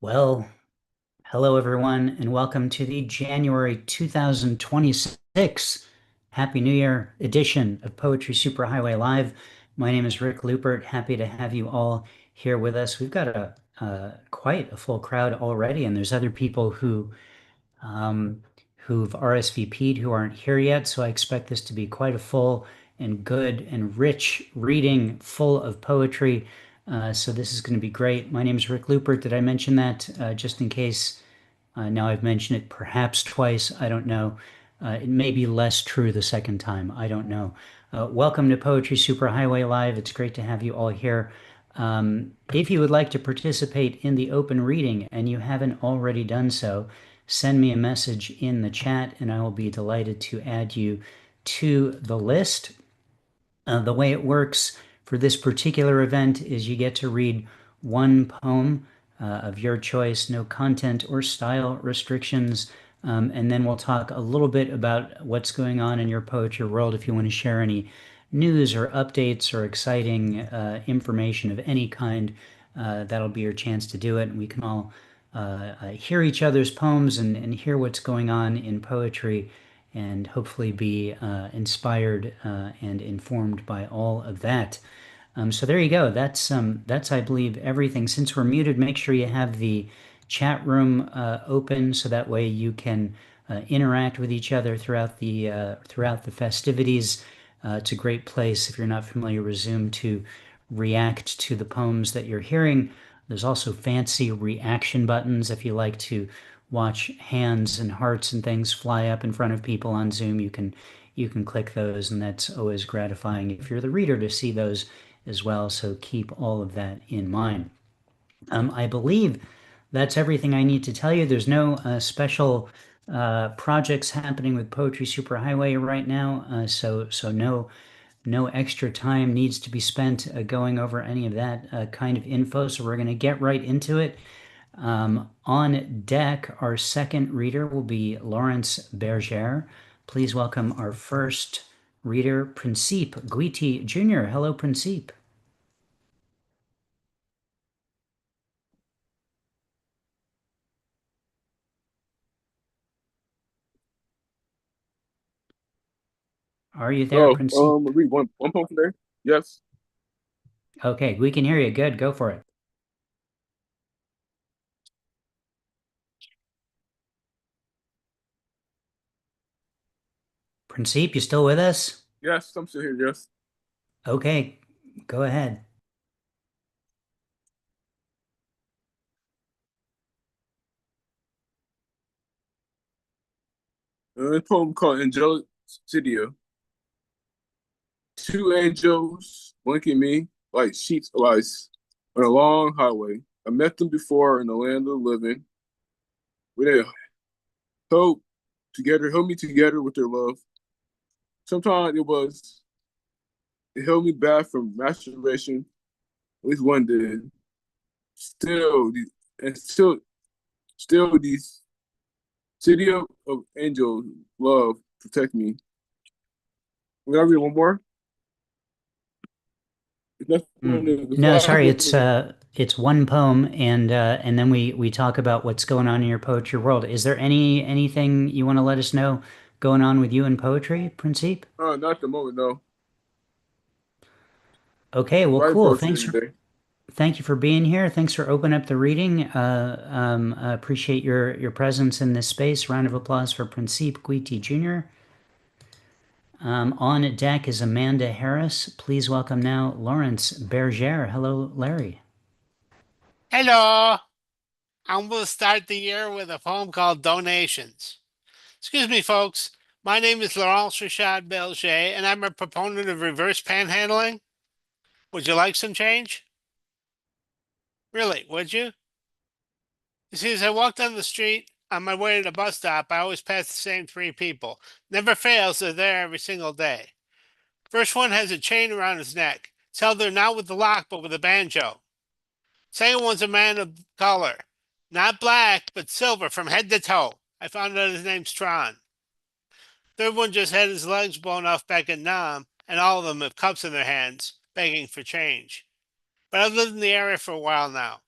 Well, hello everyone, and welcome to the January 2026 Happy New Year edition of Poetry Superhighway Live. My name is Rick Lupert. Happy to have you all here with us. We've got a quite a full crowd already, and there's other people um, who've RSVP'd who aren't here yet. So I expect this to be quite a full and good and rich reading, full of poetry. So this is going to be great. My name is Rick Lupert. Did I mention that just in case? Now I've mentioned it perhaps twice. I don't know. It may be less true the second time. I don't know. Welcome to Poetry Superhighway Live. It's great to have you all here. If you would like to participate in the open reading and you haven't already done so, send me a message in the chat and I will be delighted to add you to the list. The way it works for this particular event is you get to read one poem of your choice, no content or style restrictions. And then we'll talk a little bit about what's going on in your poetry world. If you want to share any news or updates or exciting information of any kind, that'll be your chance to do it. And we can all hear each other's poems and hear what's going on in poetry and hopefully be inspired and informed by all of that. So there you go. That's I believe everything. Since we're muted, make sure you have the chat room open so that way you can interact with each other throughout the festivities. It's a great place if you're not familiar with Zoom to react to the poems that you're hearing. There's also fancy reaction buttons if you like to watch hands and hearts and things fly up in front of people on Zoom. You can click those, and that's always gratifying if you're the reader to see those as well. So keep all of that in mind. I believe that's everything I need to tell you. There's no special projects happening with Poetry Superhighway right now, so no extra time needs to be spent going over any of that kind of info. So we're going to get right into it. On deck, our second reader will be Lawrence Berger. Please welcome our first reader, Principe Guity Jr. Hello, Principe. Are you there, Oh, Principe? read one poem from there. Yes. Okay, we can hear you. Good, go for it. Principe, you still with us? Yes, I'm still here. Yes. Okay, go ahead. A poem called Angelic Studio. Two angels blinking me like sheets of ice on a long highway. I met them before in the land of the living, where they held me together with their love. Sometimes it held me back from masturbation. At least one did. Still, and still, these city of angels love protect me. We gotta read one more. No, sorry, it's one poem and then we talk about what's going on in your poetry world. Is there anything you want to let us know going on with you in poetry, Principe? not at the moment, no. Okay, well, Writing cool. poetry every day. Thank you for being here. Thanks for opening up the reading. I appreciate your presence in this space. Round of applause for Principe Guiti Jr. On deck is Amanda Harris. Please welcome now Lawrence Berger. Hello, Larry. Hello. I'm going to start the year with a poem called Donations. Excuse me, folks. My name is Laurence Richard Berger, and I'm a proponent of reverse panhandling. Would you like some change? Really, would you? You see, as I walk down the street on my way to the bus stop, I always pass the same three people. Never fails, they're there every single day. First one has a chain around his neck. It's held there not with the lock, but with a banjo. Second one's a man of color. Not black, but silver from head to toe. I found out his name's Tron. Third one just had his legs blown off back in Nam, and all of them have cups in their hands, begging for change. But I've lived in the area for a while now.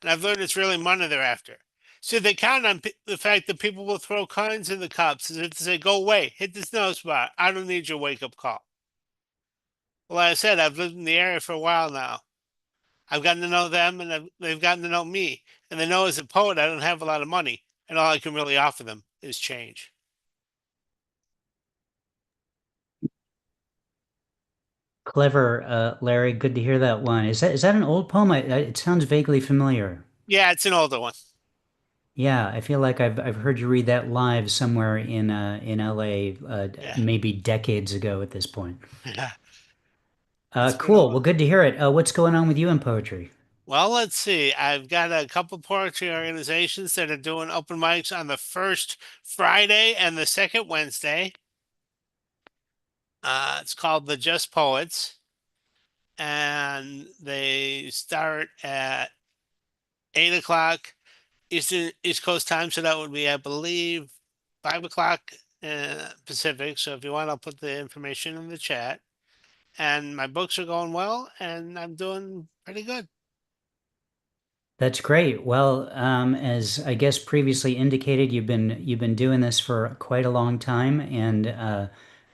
and I've learned it's really money they're after. See, they count on the fact that people will throw coins in the cups as if to say, "Go away, hit this nose spot. I don't need your wake-up call." Well, like I said, I've lived in the area for a while now. I've gotten to know them, and they've gotten to know me. And they know as a poet, I don't have a lot of money, and all I can really offer them is change. Clever, Larry. Good to hear that one. Is that an old poem? It sounds vaguely familiar. Yeah, it's an older one. Yeah, I feel like I've heard you read that live somewhere in LA, Yeah, maybe decades ago at this point. yeah, it's been a Cool. Well, while. good to hear it. What's going on with you in poetry? Well, let's see. I've got a couple poetry organizations that are doing open mics on the first Friday and the second Wednesday. It's called the Just Poets, and they start at 8 o'clock East Coast time. So that would be, I believe, 5 o'clock Pacific. So if you want, I'll put the information in the chat. And my books are going well, and I'm doing pretty good. That's great. Well, as I guess previously indicated, you've been doing this for quite a long time, and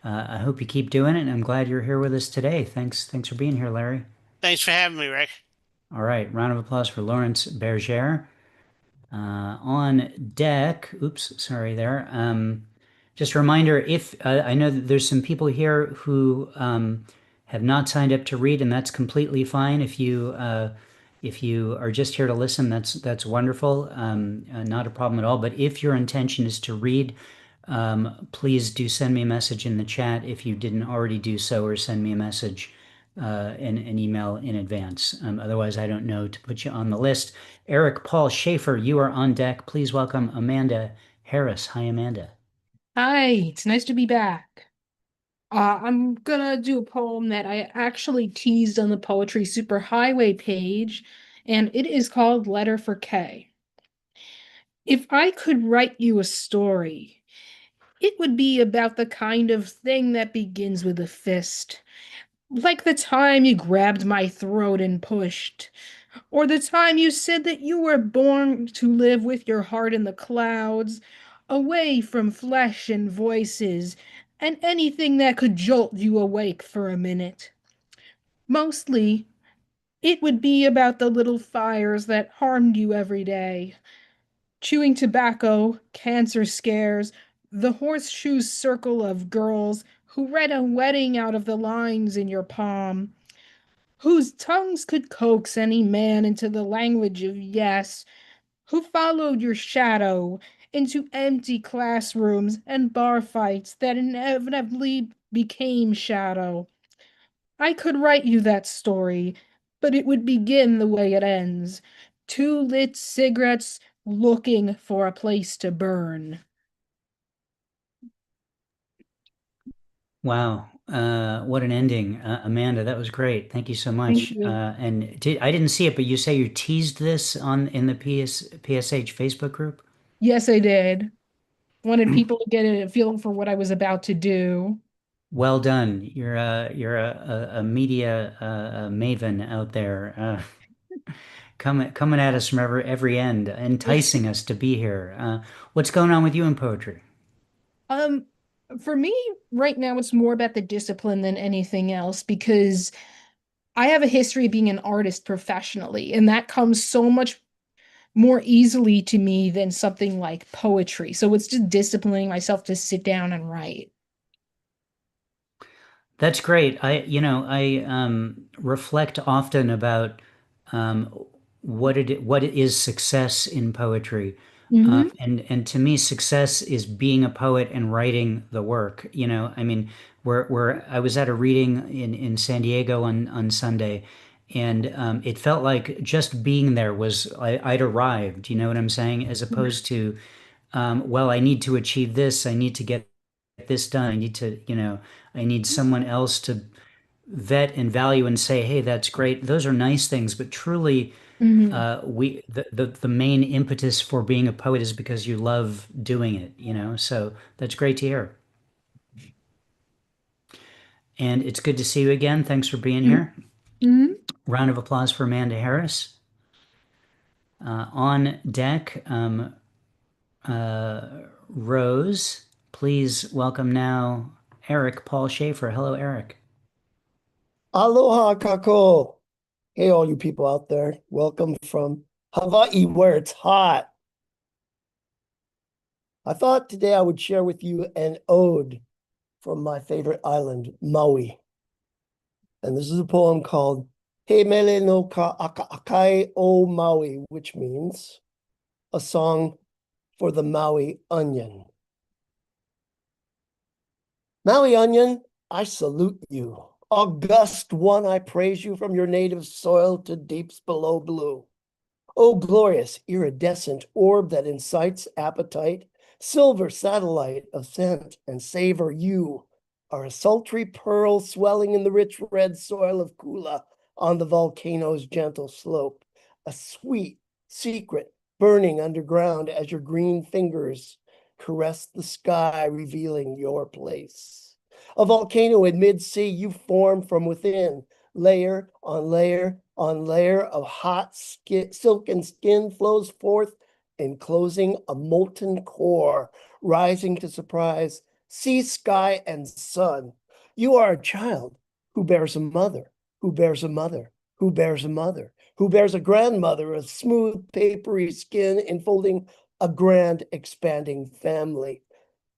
I hope you keep doing it. And I'm glad you're here with us today. Thanks for being here, Larry. Thanks for having me, Rick. All right, round of applause for Lawrence Berger. On deck, oops, sorry there. Just a reminder, if I know that there's some people here who have not signed up to read, and that's completely fine. If you are just here to listen, that's wonderful. Not a problem at all. But if your intention is to read, please do send me a message in the chat if you didn't already do so, or send me a message in an email in advance. Otherwise, I don't know to put you on the list. Eric Paul Shaffer, you are on deck. Please welcome Amanda Harris. Hi, Amanda. Hi, it's nice to be back. I'm gonna do a poem that I actually teased on the Poetry Superhighway page, and it is called Letter for Kay. If I could write you a story, it would be about the kind of thing that begins with a fist, like the time you grabbed my throat and pushed, or the time you said that you were born to live with your heart in the clouds, away from flesh and voices, and anything that could jolt you awake for a minute. Mostly, it would be about the little fires that harmed you every day. Chewing tobacco, cancer scares, the horseshoe circle of girls who read a wedding out of the lines in your palm, whose tongues could coax any man into the language of yes, who followed your shadow into empty classrooms and bar fights that inevitably became shadow. I could write you that story, but it would begin the way it ends. Two lit cigarettes looking for a place to burn. Wow. What an ending. Amanda, that was great. Thank you so Thank much. you. I didn't see it, but you say you teased this in the PSH Facebook group? Yes, I did. Wanted people to get a feel for what I was about to do. Well done. You're a media maven out there, coming at us from every end, enticing us to be here. What's going on with you in poetry? Um, for me, right now, it's more about the discipline than anything else because I have a history of being an artist professionally, and that comes so much more easily to me than something like poetry. So it's just disciplining myself to sit down and write. That's great. I reflect often about um, what is success in poetry. Hmm. And to me, success is being a poet and writing the work. I mean, where I was at a reading in San Diego on Sunday, and it felt like just being there was I'd arrived. You know what I'm saying? As opposed to, well, I need to achieve this. I need to get this done. I need someone else to vet and value and say, hey, that's great. Those are nice things, but truly, Hmm. the main impetus for being a poet is because you love doing it. So that's great to hear. And it's good to see you again. Thanks for being here. Hmm. Round of applause for Amanda Harris. On deck, Rose, please welcome now Eric Paul Shaffer. Hello, Eric. Aloha, kako. Hey, all you people out there. Welcome from Hawaii, where it's hot. I thought today I would share with you an ode from my favorite island, Maui. And this is a poem called He Mele no Ka Aka Akai o Maui, which means a song for the Maui onion. Maui onion, I salute you. August one, I praise you from your native soil to deeps below blue. O glorious iridescent orb that incites appetite, silver satellite of scent and savor, you are a sultry pearl swelling in the rich red soil of Kula on the volcano's gentle slope, a sweet secret burning underground as your green fingers caress the sky, revealing your place. A volcano in mid-sea you form from within, layer on layer on layer of hot silken skin flows forth, enclosing a molten core, rising to surprise sea, sky, and sun. You are a child who bears a mother, who bears a mother, who bears a mother, who bears a grandmother, a smooth, papery skin enfolding a grand, expanding family.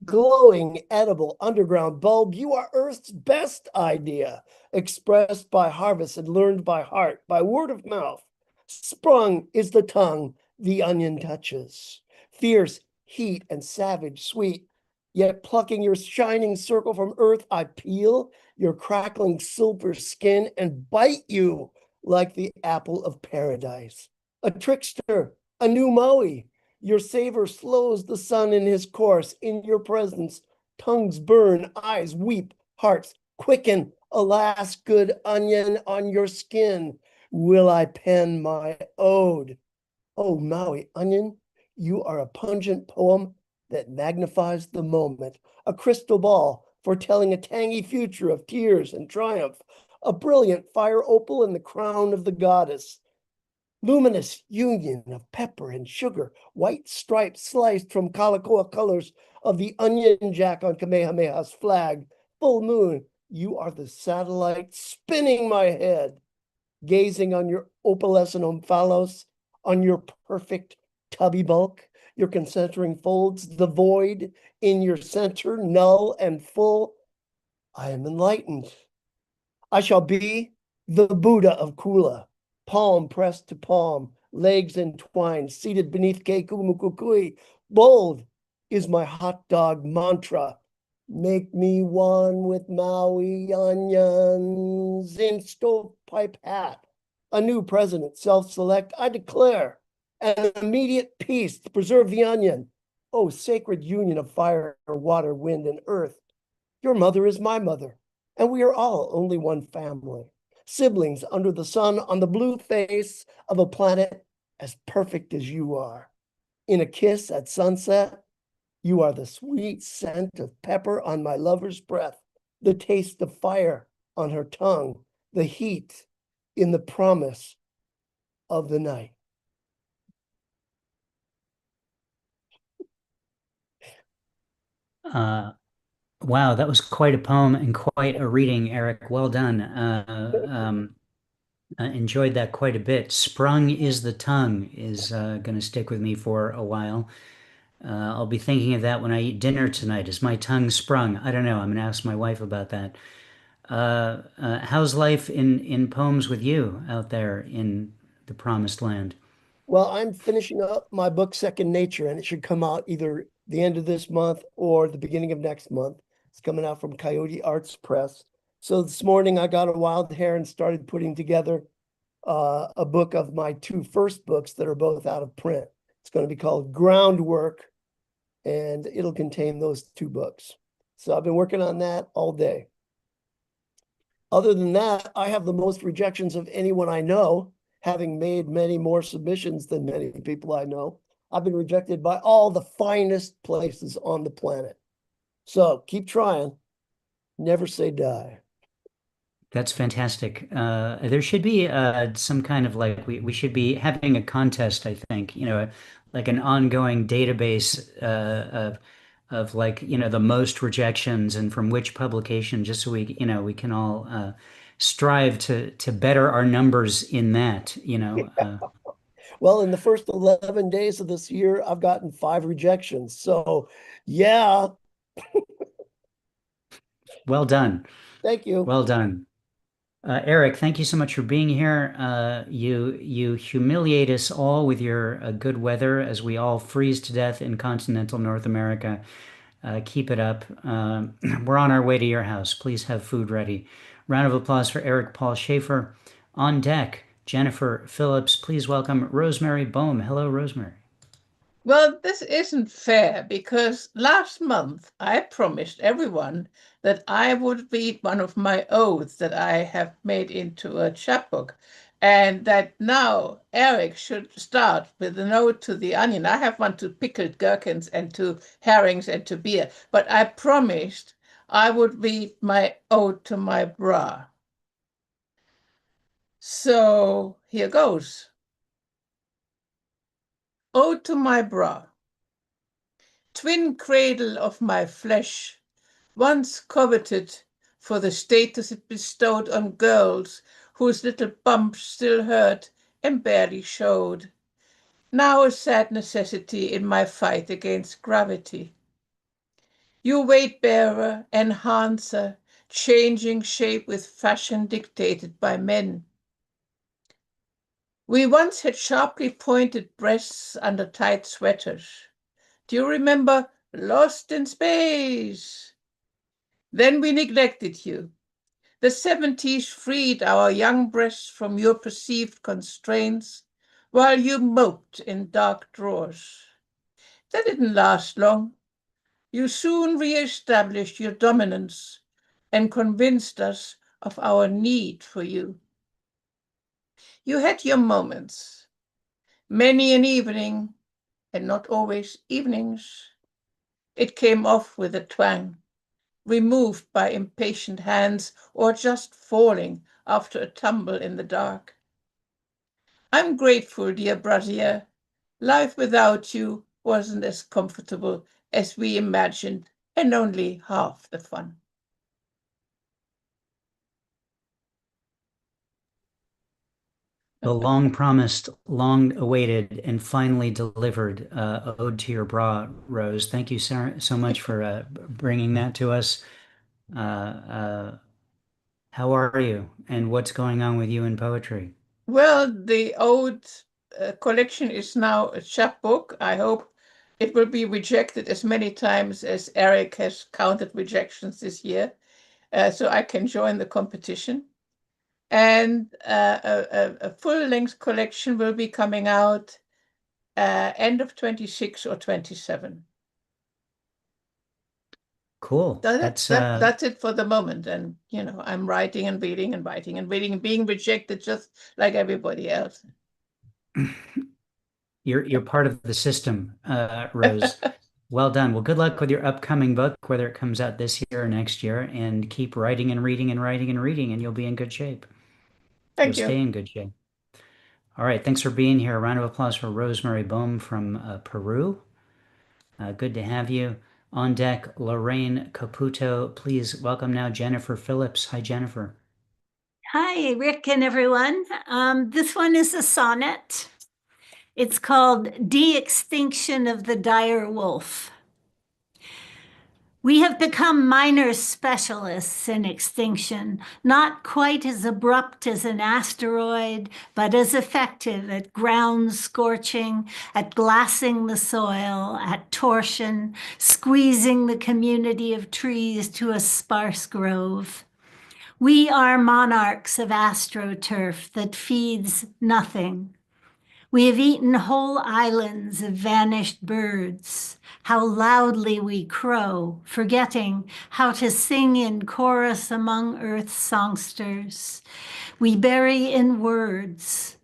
Glowing, edible, underground bulb, you are Earth's best idea, expressed by harvest and learned by heart, by word of mouth. Sprung is the tongue the onion touches, fierce, heat, and savage, sweet. Yet plucking your shining circle from earth, I peel your crackling silver skin and bite you like the apple of paradise. A trickster, a new Maui. Your savor slows the sun in his course. In your presence, tongues burn, eyes weep, hearts quicken. Alas, good onion, on your skin will I pen my ode. Oh, Maui onion, you are a pungent poem that magnifies the moment, a crystal ball foretelling a tangy future of tears and triumph, a brilliant fire opal in the crown of the goddess. Luminous union of pepper and sugar, white stripes sliced from Kalakaua colors of the onion jack on Kamehameha's flag. Full moon, you are the satellite spinning my head, gazing on your opalescent omphalos, on your perfect tubby bulk, your concentric folds, the void in your center, null and full. I am enlightened. I shall be the Buddha of Kula, palm pressed to palm, legs entwined, seated beneath Keikumukukui. Bold is my hot dog mantra. Make me one with Maui onions in stovepipe hat. A new president, self-select, I declare an immediate peace to preserve the onion. Oh, sacred union of fire, water, wind, and earth. Your mother is my mother, and we are all only one family, siblings under the sun on the blue face of a planet as perfect as you are. In a kiss at sunset, you are the sweet scent of pepper on my lover's breath, the taste of fire on her tongue, the heat in the promise of the night. Wow, that was quite a poem and quite a reading, Eric. Well done. I enjoyed that quite a bit. Sprung is the tongue is going to stick with me for a while. I'll be thinking of that when I eat dinner tonight. Is my tongue sprung? I don't know. I'm going to ask my wife about that. How's life in poems with you out there in the promised land? Well, I'm finishing up my book, Second Nature, and it should come out either the end of this month or the beginning of next month. It's coming out from Coyote Arts Press. So this morning I got a wild hair and started putting together a book of my two first books that are both out of print. It's going to be called Groundwork, and it'll contain those two books. So I've been working on that all day. Other than that, I have the most rejections of anyone I know, having made many more submissions than many people I know. I've been rejected by all the finest places on the planet. So keep trying. Never say die. That's fantastic. There should be some kind of like we should be having a contest, I think, like an ongoing database of like, the most rejections and from which publication, just so we can all strive to better our numbers in that. Well, in the first 11 days of this year, I've gotten 5 rejections. So, yeah, Well done. thank you. Well done. Eric, thank you so much for being here. You humiliate us all with your good weather as we all freeze to death in continental North America. Keep it up. We're on our way to your house. Please have food ready. Round of applause for Eric Paul Shaffer. On deck, Jennifer Phillips. Please welcome Rosemary Boehm. Hello, Rosemary. Well, this isn't fair because last month I promised everyone that I would read one of my odes that I have made into a chapbook, and that now Eric should start with an ode to the onion. I have one to pickled gherkins and to herrings and to beer, but I promised I would read my ode to my bra. So here goes. Ode to my bra. Twin cradle of my flesh, once coveted for the status it bestowed on girls whose little bumps still hurt and barely showed, now a sad necessity in my fight against gravity. You weight-bearer, enhancer, changing shape with fashion dictated by men. We once had sharply pointed breasts under tight sweaters. Do you remember Lost in Space? Then we neglected you. The 70s freed our young breasts from your perceived constraints while you moped in dark drawers. That didn't last long. You soon re-established your dominance and convinced us of our need for you. You had your moments, many an evening, and not always evenings. It came off with a twang, removed by impatient hands or just falling after a tumble in the dark. I'm grateful, dear Brazier. Life without you wasn't as comfortable as we imagined, and only half the fun. The long promised, long awaited, and finally delivered ode to your bra, Rose. Thank you so much for bringing that to us. Uh, uh, how are you, and what's going on with you in poetry? Well, the ode collection is now a chapbook. I hope it will be rejected as many times as Eric has counted rejections this year, so I can join the competition. And a full-length collection will be coming out end of 26 or 27. Cool. That's it for the moment. And, I'm writing and reading and writing and reading and being rejected just like everybody else. You're part of the system, Rose. Well done. Well, good luck with your upcoming book, whether it comes out this year or next year, and keep writing and reading and writing and reading, and you'll be in good shape. Thank You'll you. stay in good shape. All right. Thanks for being here. A round of applause for Rosemary Boehm from Peru. Good to have you. On deck, Lorraine Caputo. Please welcome now Jennifer Phillips. Hi, Jennifer. Hi, Rick and everyone. This one is a sonnet. It's called De-Extinction of the Dire Wolf. We have become minor specialists in extinction, not quite as abrupt as an asteroid, but as effective at ground scorching, at glassing the soil, at torsion, squeezing the community of trees to a sparse grove. We are monarchs of astroturf that feeds nothing. We have eaten whole islands of vanished birds. How loudly we crow, forgetting how to sing in chorus among earth's songsters. We bury in words.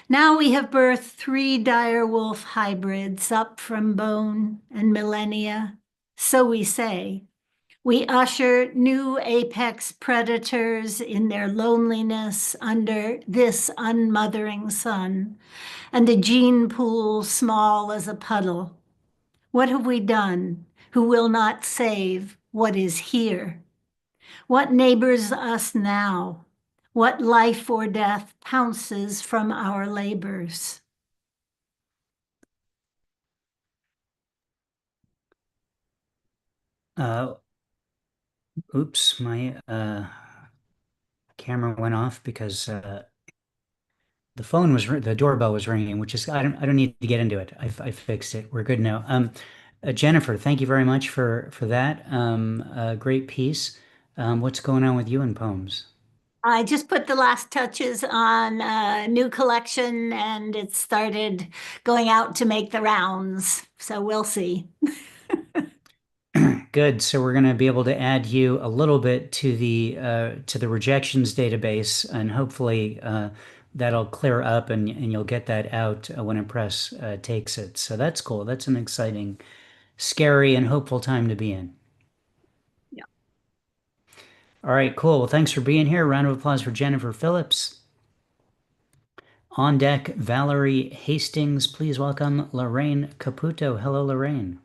Now we have birthed 3 dire wolf hybrids up from bone and millennia, so we say. We usher new apex predators in their loneliness under this unmothering sun, and a gene pool small as a puddle. What have we done who will not save what is here? What neighbors us now? What life or death pounces from our labors? Oops, my camera went off because the doorbell was ringing, which is I don't need to get into it. I fixed it. We're good now. Jennifer, thank you very much for that. Great piece. What's going on with you in poems? I just put the last touches on a new collection and it started going out to make the rounds. So we'll see. Good. So we're going to be able to add you a little bit to the rejections database, and hopefully that'll clear up, and you'll get that out when a press takes it. So that's cool. That's an exciting, scary, and hopeful time to be in. Yeah. All right, cool. Well, thanks for being here. Round of applause for Jennifer Phillips. On deck, Valerie Hastings. Please welcome Lorraine Caputo. Hello, Lorraine.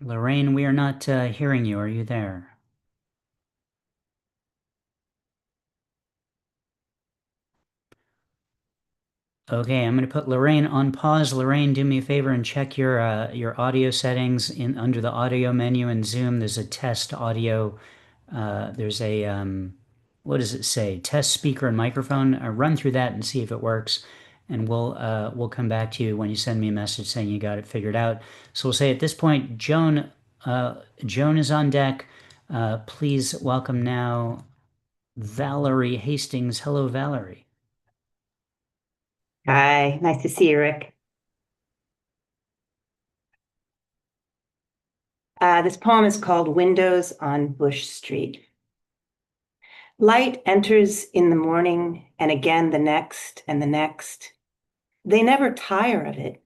Lorraine, we are not hearing you. Are you there? Okay, I'm going to put Lorraine on pause. Lorraine, do me a favor and check your audio settings in under the audio menu in Zoom. There's a test audio. There's a what does it say? Test speaker and microphone. Run through that and see if it works, and we'll come back to you when you send me a message saying you got it figured out. So we'll say at this point, Joan is on deck. Please welcome now Valerie Hastings. Hello, Valerie. Hi, nice to see you, Rick. This poem is called Windows on Bush Street. Light enters in the morning and again the next and the next. They never tire of it,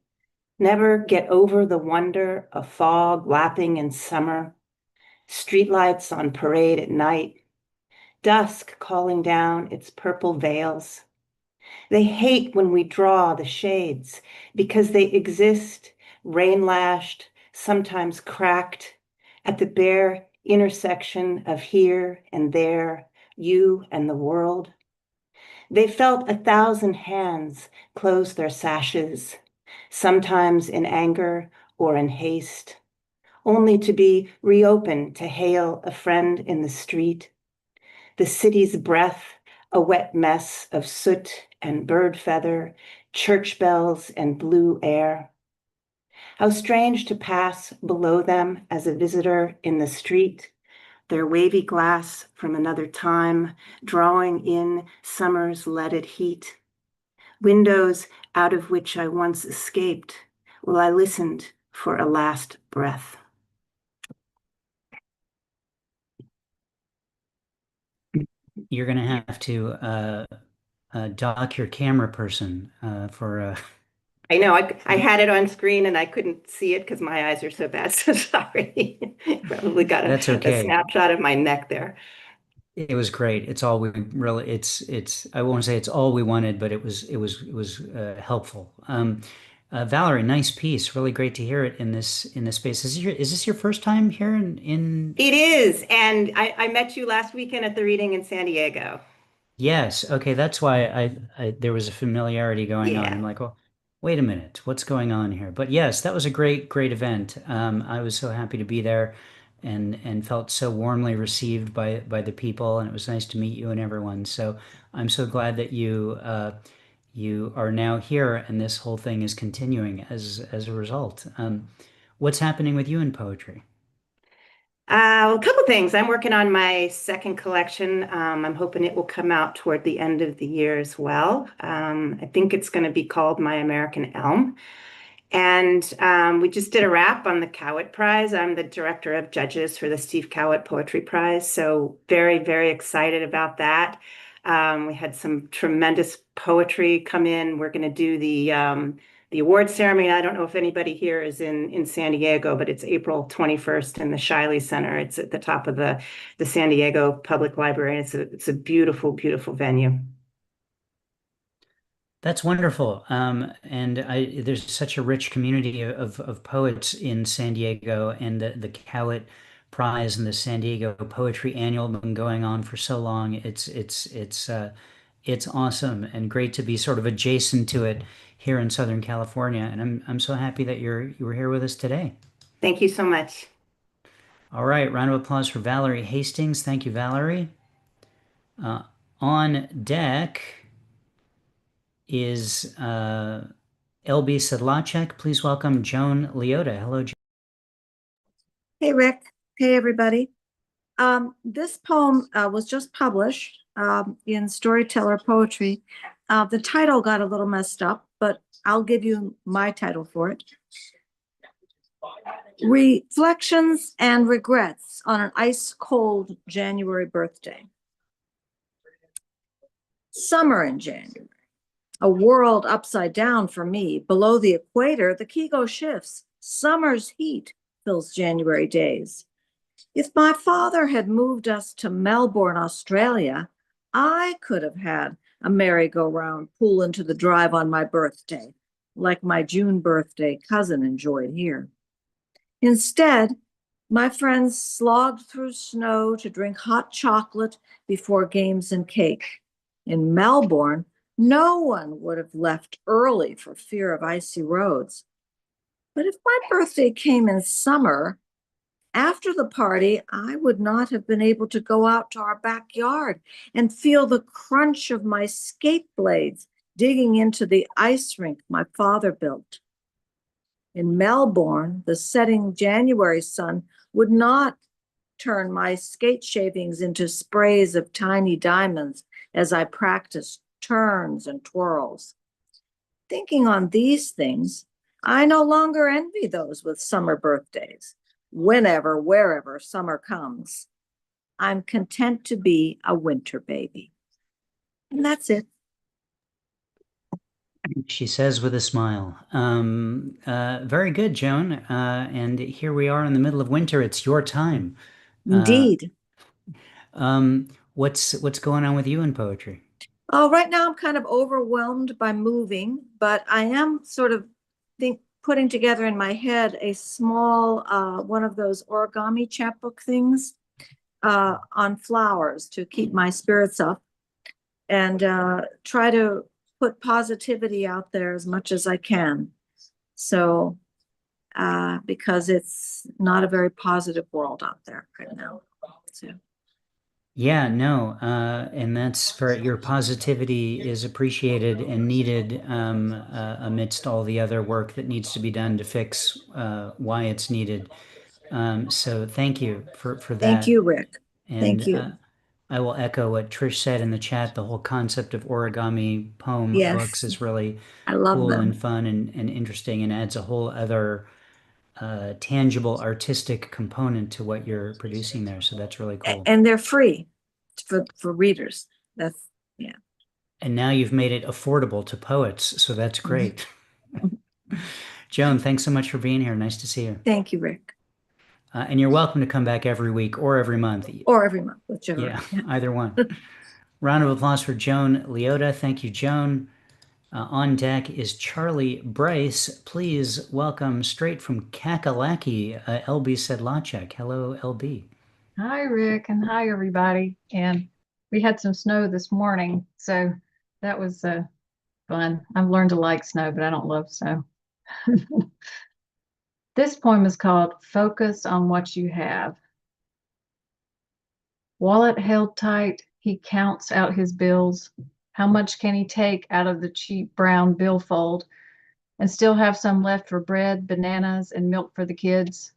never get over the wonder of fog lapping in summer, streetlights on parade at night, dusk calling down its purple veils. They hate when we draw the shades because they exist, rain-lashed, sometimes cracked, at the bare intersection of here and there, you and the world. They felt 1,000 hands close their sashes, sometimes in anger or in haste, only to be reopened to hail a friend in the street. The city's breath, a wet mess of soot and bird feather, church bells and blue air. How strange to pass below them as a visitor in the street, their wavy glass from another time, drawing in summer's leaded heat. Windows out of which I once escaped while I listened for a last breath. You're going to have to dock your camera person for. I know, I had it on screen and I couldn't see it because my eyes are so bad, so sorry. Probably got That's a okay. snapshot of my neck there. It was great. It's all we really. I won't say it's all we wanted, but it was helpful. Valerie, nice piece. Really great to hear it in this space. Is this your first time here in? It is, and I met you last weekend at the reading in San Diego. Yes. Okay. That's why there was a familiarity going on. Yeah. I'm like, well, wait a minute, what's going on here? But yes, that was a great event. I was so happy to be there, and felt so warmly received by the people, and it was nice to meet you and everyone. So I'm so glad that you are now here, and this whole thing is continuing as a result. What's happening with you in poetry? A couple things. I'm working on my second collection. I'm hoping it will come out toward the end of the year as well. I think it's going to be called My American Elm. And we just did a wrap on the Cowett Prize. I'm the director of judges for the Steve Cowett Poetry Prize. So very, very excited about that. We had some tremendous poetry come in. We're going to do the award ceremony. I don't know if anybody here is in San Diego, but it's April 21st in the Shiley Center. It's at the top of the San Diego Public Library. It's a beautiful, beautiful venue. That's wonderful. And there's such a rich community of poets in San Diego, and the Cowett Prize and the San Diego Poetry Annual have been going on for so long. It's awesome and great to be sort of adjacent to it here in Southern California. And I'm so happy that you were here with us today. Thank you so much. All right, round of applause for Valerie Hastings. Thank you, Valerie. On deck is LB Sedlacek. Please welcome Joan Leotta. Hello, Joan. Hey, Rick. Hey, everybody. This poem was just published in Storyteller Poetry. The title got a little messed up, but I'll give you my title for it. Reflections and Regrets on an Ice-Cold January Birthday. Summer in January. A world upside down for me. Below the equator, the Kigo shifts. Summer's heat fills January days. If my father had moved us to Melbourne, Australia, I could have had a merry-go-round pull into the drive on my birthday, like my June birthday cousin enjoyed here. Instead, my friends slogged through snow to drink hot chocolate before games and cake. In Melbourne, no one would have left early for fear of icy roads. But if my birthday came in summer, after the party, I would not have been able to go out to our backyard and feel the crunch of my skate blades digging into the ice rink my father built. In Melbourne, the setting January sun would not turn my skate shavings into sprays of tiny diamonds as I practiced turns and twirls. Thinking on these things, I no longer envy those with summer birthdays. Whenever, wherever summer comes, I'm content to be a winter baby. And that's it. She says with a smile. Very good, Joan. And here we are in the middle of winter. It's your time. Indeed. What's going on with you in poetry? Oh, right now I'm kind of overwhelmed by moving, but I am sort of putting together in my head a small one of those origami chapbook things on flowers to keep my spirits up, and try to put positivity out there as much as I can. So because it's not a very positive world out there right now. So. Yeah, no, and that's for your positivity is appreciated and needed amidst all the other work that needs to be done to fix why it's needed. So thank you for that. Thank you, Rick. And thank you. I will echo what Trish said in the chat. The whole concept of origami poem books is really cool and fun and interesting, and adds a whole other tangible artistic component to what you're producing there. So that's really cool. And they're free for readers. That's, yeah. And now you've made it affordable to poets. So that's great. Joan, thanks so much for being here. Nice to see you. Thank you, Rick. And you're welcome to come back every week or every month. Or every month, whichever. Yeah, either one. Round of applause for Joan Leotta. Thank you, Joan. On deck is Charlie Brice. Please welcome straight from Kakalaki, LB Sedlacek. Hello, LB. Hi, Rick, and hi, everybody. And we had some snow this morning, so that was fun. I've learned to like snow, but I don't love snow. This poem is called Focus on What You Have. Wallet held tight, he counts out his bills. How much can he take out of the cheap brown billfold and still have some left for bread, bananas, and milk for the kids?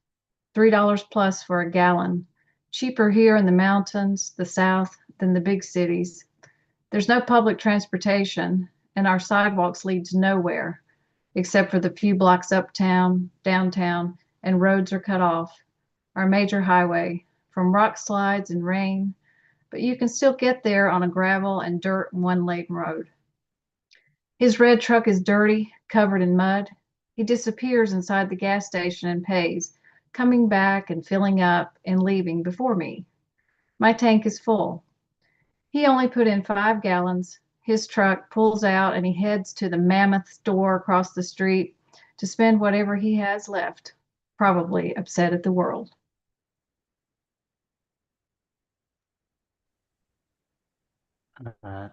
$3 plus for a gallon. Cheaper here in the mountains, the South, than the big cities. There's no public transportation, and our sidewalks leads nowhere, except for the few blocks uptown, downtown, and roads are cut off. Our major highway, from rock slides and rain, but you can still get there on a gravel and dirt one-lane road. His red truck is dirty, covered in mud. He disappears inside the gas station and pays, coming back and filling up and leaving before me. My tank is full. He only put in 5 gallons. His truck pulls out and he heads to the Mammoth store across the street to spend whatever he has left, probably upset at the world.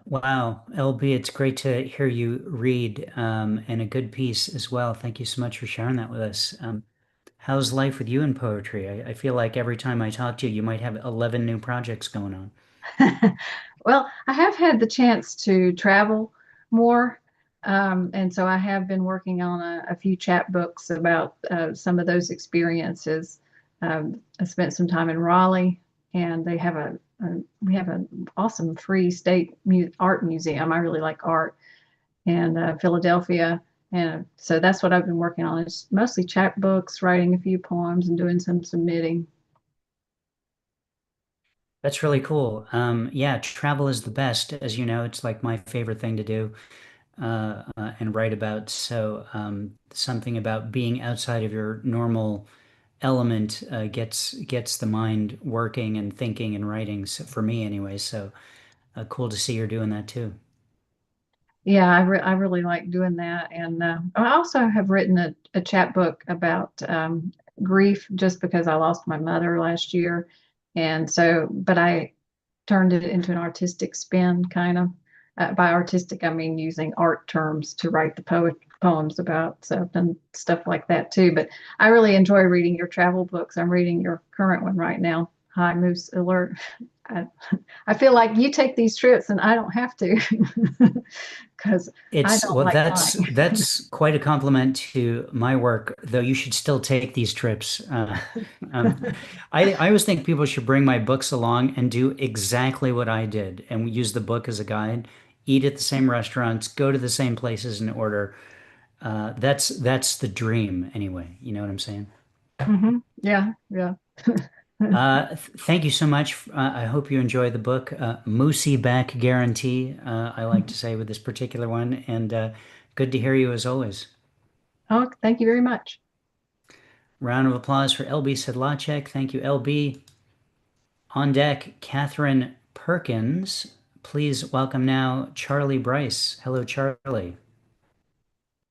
Wow, LB, it's great to hear you read, and a good piece as well. Thank you so much for sharing that with us. How's life with you in poetry? I feel like every time I talk to you, you might have 11 new projects going on. Well, I have had the chance to travel more. And so I have been working on a few chapbooks about some of those experiences. I spent some time in Raleigh, and they have we have an awesome free state art museum. I really like art, and Philadelphia. And so that's what I've been working on. It's mostly chapbooks, writing a few poems, and doing some submitting. That's really cool. Yeah, travel is the best. As you know, it's like my favorite thing to do, and write about. So, something about being outside of your normal element gets the mind working and thinking and writing. So for me, anyway. So, cool to see you're doing that too. Yeah, I really like doing that. And I also have written a chapbook about grief just because I lost my mother last year. And so, but I turned it into an artistic spin, kind of. By artistic, I mean using art terms to write the poems about. So I've done stuff like that too. But I really enjoy reading your travel books. I'm reading your current one right now, High Moose Alert. I, I feel like you take these trips and I don't have to because I It's don't well, like that's flying. that's quite a compliment to my work, though you should still take these trips. Um, I always think people should bring my books along and do exactly what I did and use the book as a guide, eat at the same restaurants, go to the same places and order. That's the dream anyway. You know what I'm saying? Yeah, yeah. Thank you so much. I hope you enjoy the book, Moosey Back Guarantee, I like to say with this particular one, and good to hear you as always. Oh, thank you very much. Round of applause for LB Sedlacek. Thank you, LB. On deck, Catherine Perkins. Please welcome now Charlie Brice. Hello, Charlie.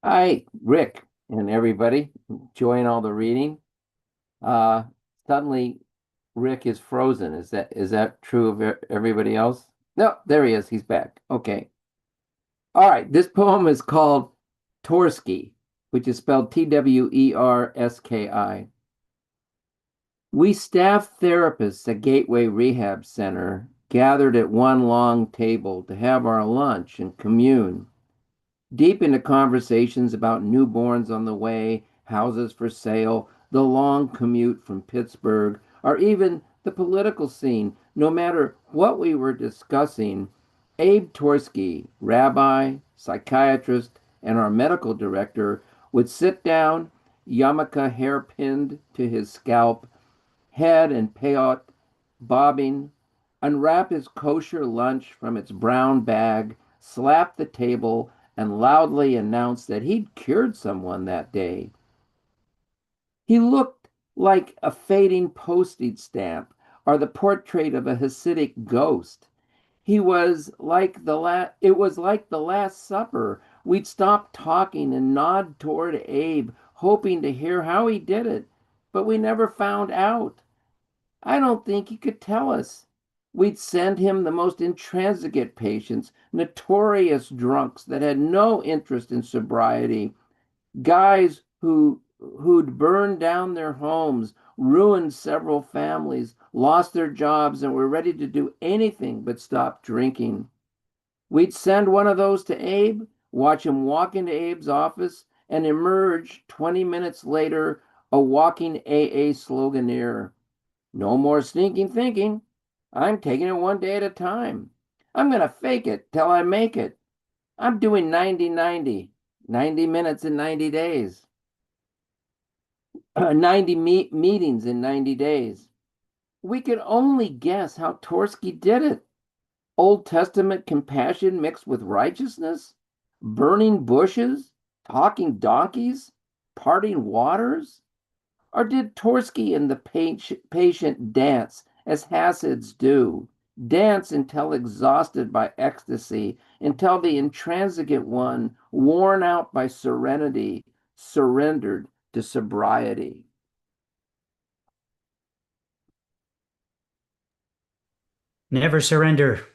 Hi, Rick and everybody enjoying all the reading. Uh, Suddenly Rick is frozen. Is that true of everybody else? No, there he is. He's back. Okay. All right. This poem is called Twerski, which is spelled Twerski. We staff therapists at Gateway Rehab Center gathered at one long table to have our lunch and commune. Deep into conversations about newborns on the way, houses for sale, the long commute from Pittsburgh, or even the political scene, no matter what we were discussing, Abe Twerski, rabbi, psychiatrist, and our medical director, would sit down, yarmulke hair pinned to his scalp, head and payot bobbing, unwrap his kosher lunch from its brown bag, slap the table, and loudly announce that he'd cured someone that day. He looked like a fading postage stamp or the portrait of a Hasidic ghost. He was like it was like the Last Supper. We'd stop talking and nod toward Abe, hoping to hear how he did it, but we never found out. I don't think he could tell us. We'd send him the most intransigent patients, notorious drunks that had no interest in sobriety, guys who'd burned down their homes, ruined several families, lost their jobs, and were ready to do anything but stop drinking. We'd send one of those to Abe, watch him walk into Abe's office, and emerge 20 minutes later a walking AA sloganeer. No more sneaking thinking. I'm taking it one day at a time. I'm going to fake it till I make it. I'm doing 90-90, 90 minutes in 90 days, 90 meetings in 90 days. We can only guess how Torski did it. Old Testament compassion mixed with righteousness, burning bushes, talking donkeys, parting waters? Or did Torski and the patient dance as Hasids do, dance until exhausted by ecstasy, until the intransigent one, worn out by serenity, surrendered to sobriety? Never surrender.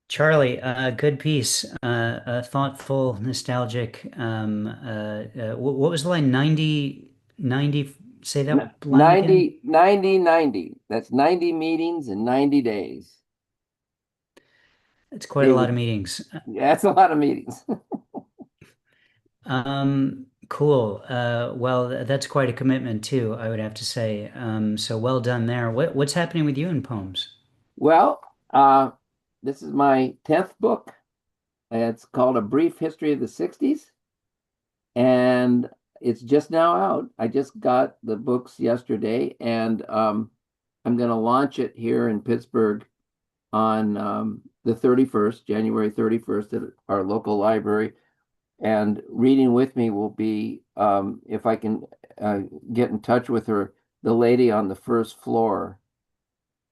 Charlie, good piece, thoughtful, nostalgic. What was the line? 90? Say that line again. 90. That's 90 meetings in 90 days. It's quite a lot of meetings. Yeah, that's a lot of meetings. Cool. Well, that's quite a commitment too, I would have to say. So well done there. What's happening with you in poems? Well, this is my 10th book. It's called A Brief History of the 60s, and it's just now out. I just got the books yesterday, and I'm going to launch it here in Pittsburgh on the 31st, January 31st, at our local library. And reading with me will be, if I can get in touch with her, the lady on the first floor,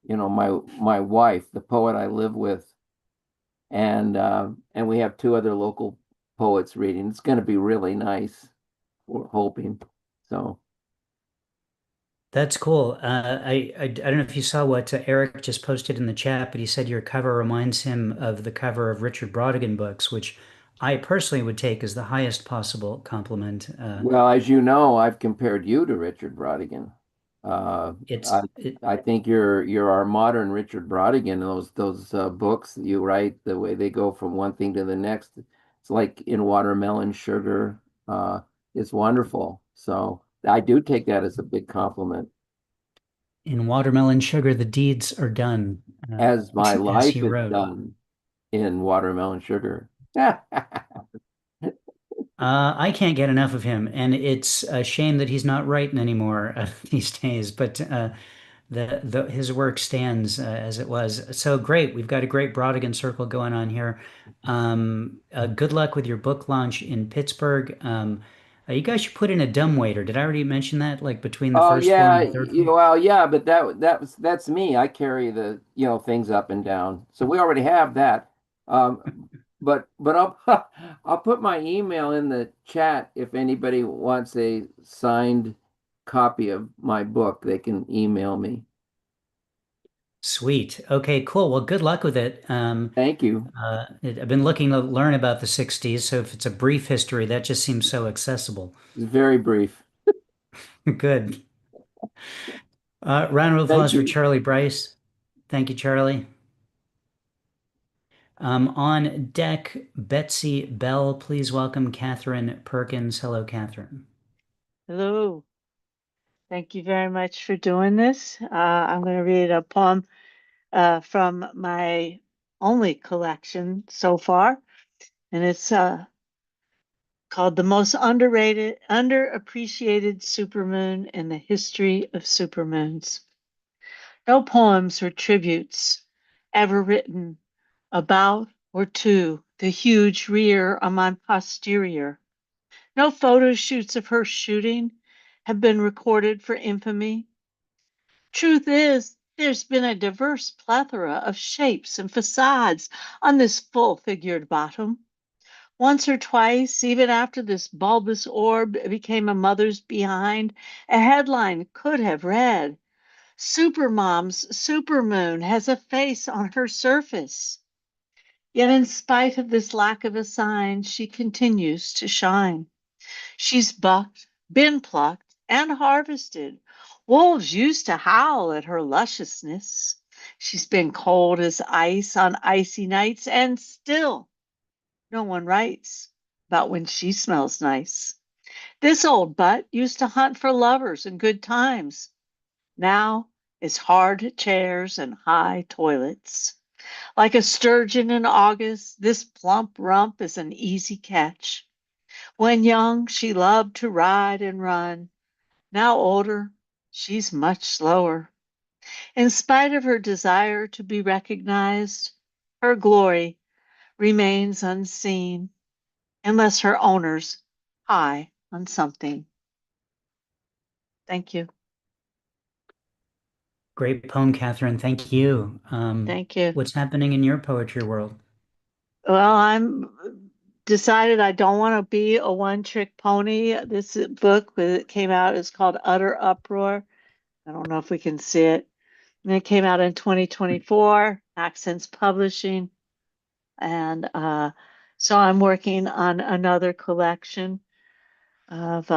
my wife, the poet I live with, and we have two other local poets reading. It's going to be really nice. We're hoping. So That's cool. I don't know if you saw what Eric just posted in the chat, but he said your cover reminds him of the cover of Richard Brautigan books, which I personally would take as the highest possible compliment. Well, as you know, I've compared you to Richard Brautigan. Uh, I, I think you're our modern Richard Brautigan. Those books that you write, the way they go from one thing to the next, it's like in Watermelon Sugar. It's wonderful. So I do take that as a big compliment. In Watermelon Sugar, the deeds are done, As my as life he is wrote. done in Watermelon Sugar. I can't get enough of him, and it's a shame that he's not writing anymore these days. But his work stands as it was. So great, we've got a great Brautigan circle going on here. Good luck with your book launch in Pittsburgh. You guys should put in a dumbwaiter. Did I already mention that? Like between the Oh first floor yeah, and the third floor? well yeah, but that's me. I carry the things up and down. So we already have that. But I'll I'll put my email in the chat if anybody wants a signed copy of my book, they can email me. Sweet. Okay, cool. Well, good luck with it. Thank you. I've been looking to learn about the 60s, so if it's a brief history, that just seems so accessible. It's very brief. Good. Round of applause for Charlie Brice. Thank you, Charlie. On deck, Betsy Bell. Please welcome Catherine Perkins. Hello, Catherine. Hello. Thank you very much for doing this. I'm going to read a poem from my only collection so far, and it's called The Most Underappreciated Supermoon in the History of Supermoons. No poems or tributes ever written about or to the huge rear on my posterior. No photo shoots of her shooting have been recorded for infamy. Truth is, there's been a diverse plethora of shapes and facades on this full-figured bottom. Once or twice, even after this bulbous orb became a mother's behind, a headline could have read, Supermom's supermoon has a face on her surface. Yet in spite of this lack of a sign, she continues to shine. She's bucked, been plucked, and harvested. Wolves used to howl at her lusciousness. She's been cold as ice on icy nights, and still no one writes about when she smells nice. This old butt used to hunt for lovers and good times. Now it's hard chairs and high toilets. Like a sturgeon in August, this plump rump is an easy catch. When young, she loved to ride and run. Now older, she's much slower. In spite of her desire to be recognized, her glory remains unseen unless her owner's high on something. Thank you. Great poem, Catherine. Thank you. Thank you. What's happening in your poetry world? Well, I'm decided I don't want to be a one-trick pony. This book that came out is called Utter Uproar. I don't know if we can see it. And it came out in 2024, Accents Publishing. And so I'm working on another collection of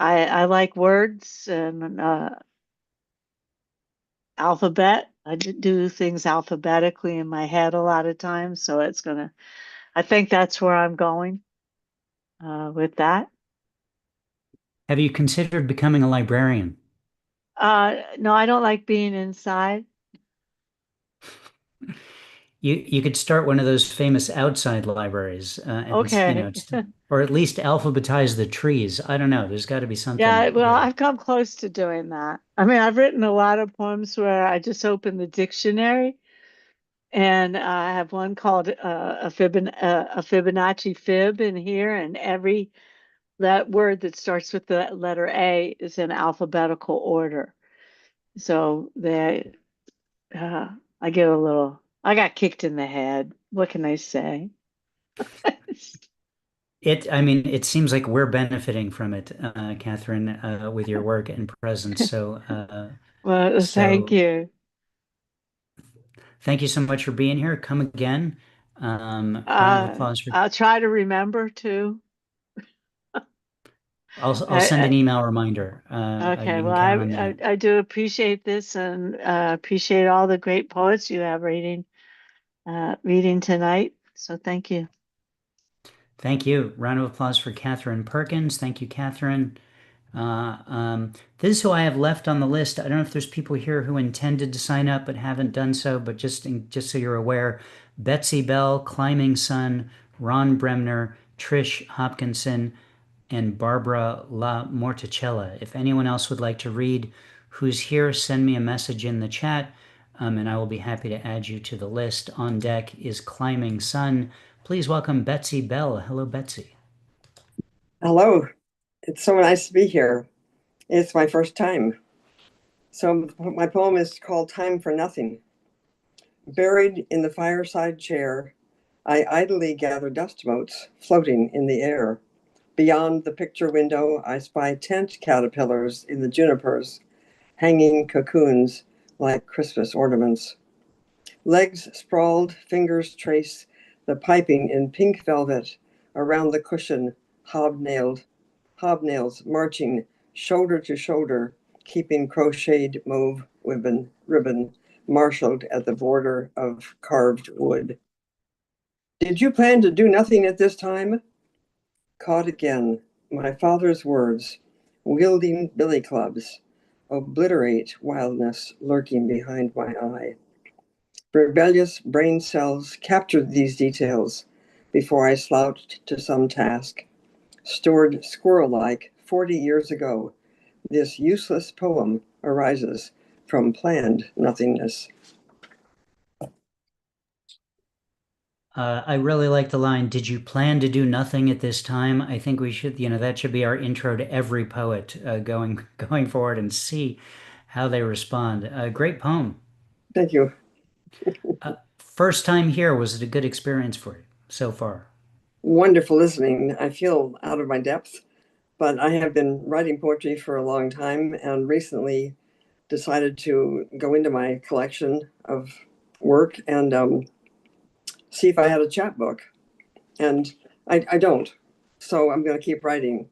I like words and alphabet. I do things alphabetically in my head a lot of times, so I think that's where I'm going with that. Have you considered becoming a librarian? No, I don't like being inside. You could start one of those famous outside libraries, Okay. or at least alphabetize the trees. I don't know. There's got to be something. Yeah, well, there. I've come close to doing that. I mean, I've written a lot of poems where I just open the dictionary, and I have one called a Fibonacci fib in here, and that word that starts with the letter A is in alphabetical order. So I got kicked in the head. What can I say? It seems like we're benefiting from it, Catherine, with your work and presence. Well, thank you. Thank you so much for being here. Come again. Round of applause for. I'll try to remember to. I'll send an email reminder. Okay, you can well, count on that. I do appreciate this and appreciate all the great poets you have reading tonight. So thank you. Thank you. Round of applause for Catherine Perkins. Thank you, Catherine. This is who I have left on the list. I don't know if there's people here who intended to sign up but haven't done so, but just so you're aware, Betsy Bell, Climbing Sun, Ron Bremner, Trish Hopkinson, and Barbara LaMorticella. If anyone else would like to read who's here, send me a message in the chat, and I will be happy to add you to the list. On deck is Climbing Sun. Please welcome Betsy Bell. Hello, Betsy. Hello. It's so nice to be here. It's my first time. So my poem is called Time for Nothing. Buried in the fireside chair, I idly gather dust motes floating in the air. Beyond the picture window, I spy tent caterpillars in the junipers, hanging cocoons like Christmas ornaments. Legs sprawled, fingers trace the piping in pink velvet around the cushion, hobnails marching shoulder to shoulder, keeping crocheted mauve ribbon marshaled at the border of carved wood. Did you plan to do nothing at this time? Caught again, my father's words, wielding billy clubs, obliterate wildness lurking behind my eye. Rebellious brain cells captured these details before I slouched to some task. Stored squirrel-like 40 years ago, this useless poem arises from planned nothingness. I really like the line, did you plan to do nothing at this time? I think we should, that should be our intro to every poet going forward and see how they respond. Great poem. Thank you. First time here, was it a good experience for you so far? Wonderful listening. I feel out of my depth, but I have been writing poetry for a long time and recently decided to go into my collection of work and see if I had a chapbook. And I don't, so I'm going to keep writing.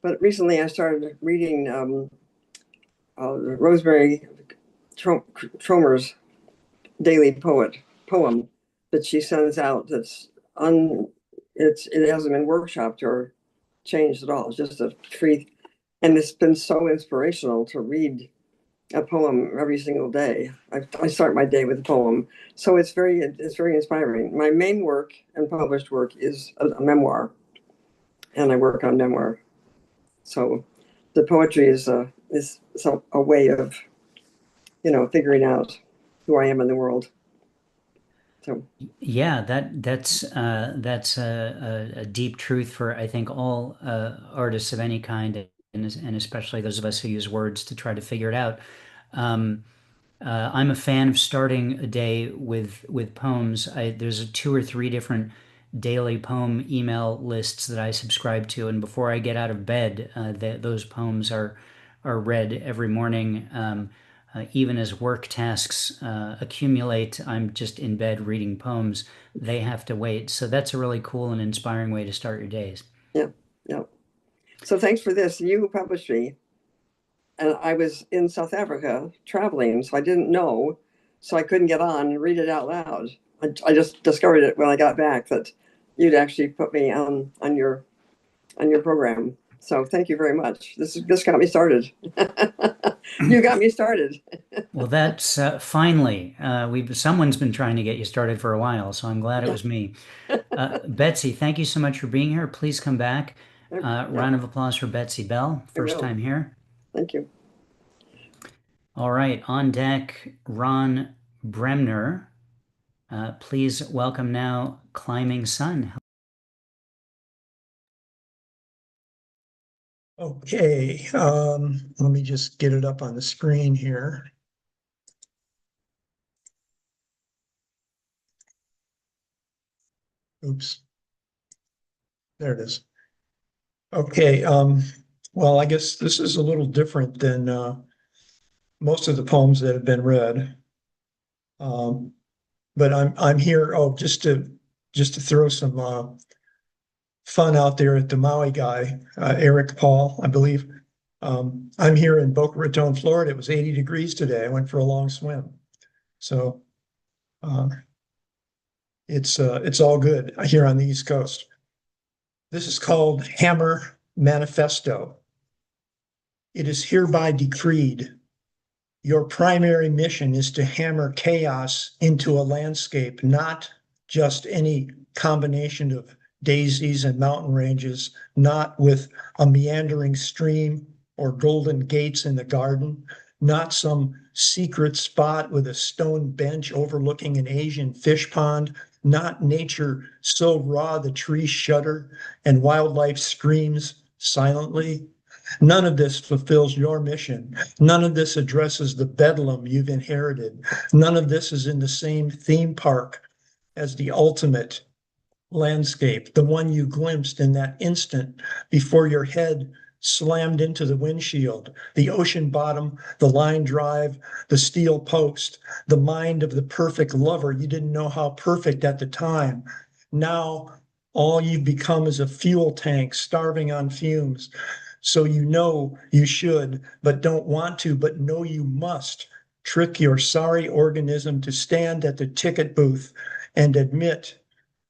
But recently I started reading Rosemary Tromer's daily poem that she sends out. It hasn't been workshopped or changed at all. It's just a free, and it's been so inspirational to read a poem every single day. I start my day with a poem, so it's very inspiring. My main work and published work is a memoir, and I work on memoir. So the poetry is a way of, figuring out who I am in the world. So yeah, that's a deep truth for I think all artists of any kind, and especially those of us who use words to try to figure it out. Um, I'm a fan of starting a day with poems. There's 2 or 3 different daily poem email lists that I subscribe to, and before I get out of bed, those poems are read every morning. Even as work tasks accumulate, I'm just in bed reading poems. They have to wait. So that's a really cool and inspiring way to start your days. yeah, yeah. So thanks for this. You published me, and I was in South Africa traveling, so I didn't know, so I couldn't get on and read it out loud. I just discovered it when I got back that you'd actually put me on your program. So thank you very much. This got me started. You got me started. Well, that's finally someone's been trying to get you started for a while, so I'm glad it was me. Betsy, thank you so much for being here. Please come back. Round of applause for Betsy Bell, first time here. Thank you. All right, on deck, Ron Bremner. Please welcome now Climbing Sun. Okay, let me just get it up on the screen here. Oops. There it is. Okay, well, I guess this is a little different than most of the poems that have been read. But I'm here, just to throw some fun out there at the Maui guy, Eric Paul, I believe. I'm here in Boca Raton, Florida. It was 80 degrees today. I went for a long swim. So it's all good here on the East Coast. This is called Hammer Manifesto. It is hereby decreed. Your primary mission is to hammer chaos into a landscape, not just any combination of daisies and mountain ranges, not with a meandering stream or golden gates in the garden, not some secret spot with a stone bench overlooking an Asian fish pond, not nature so raw the trees shudder and wildlife screams silently. None of this fulfills your mission. None of this addresses the bedlam you've inherited. None of this is in the same theme park as the ultimate landscape, the one you glimpsed in that instant before your head slammed into the windshield, the ocean bottom, the line drive, the steel post, the mind of the perfect lover you didn't know how perfect at the time. Now, all you've become is a fuel tank starving on fumes. So you know you should, but don't want to, but know you must trick your sorry organism to stand at the ticket booth and admit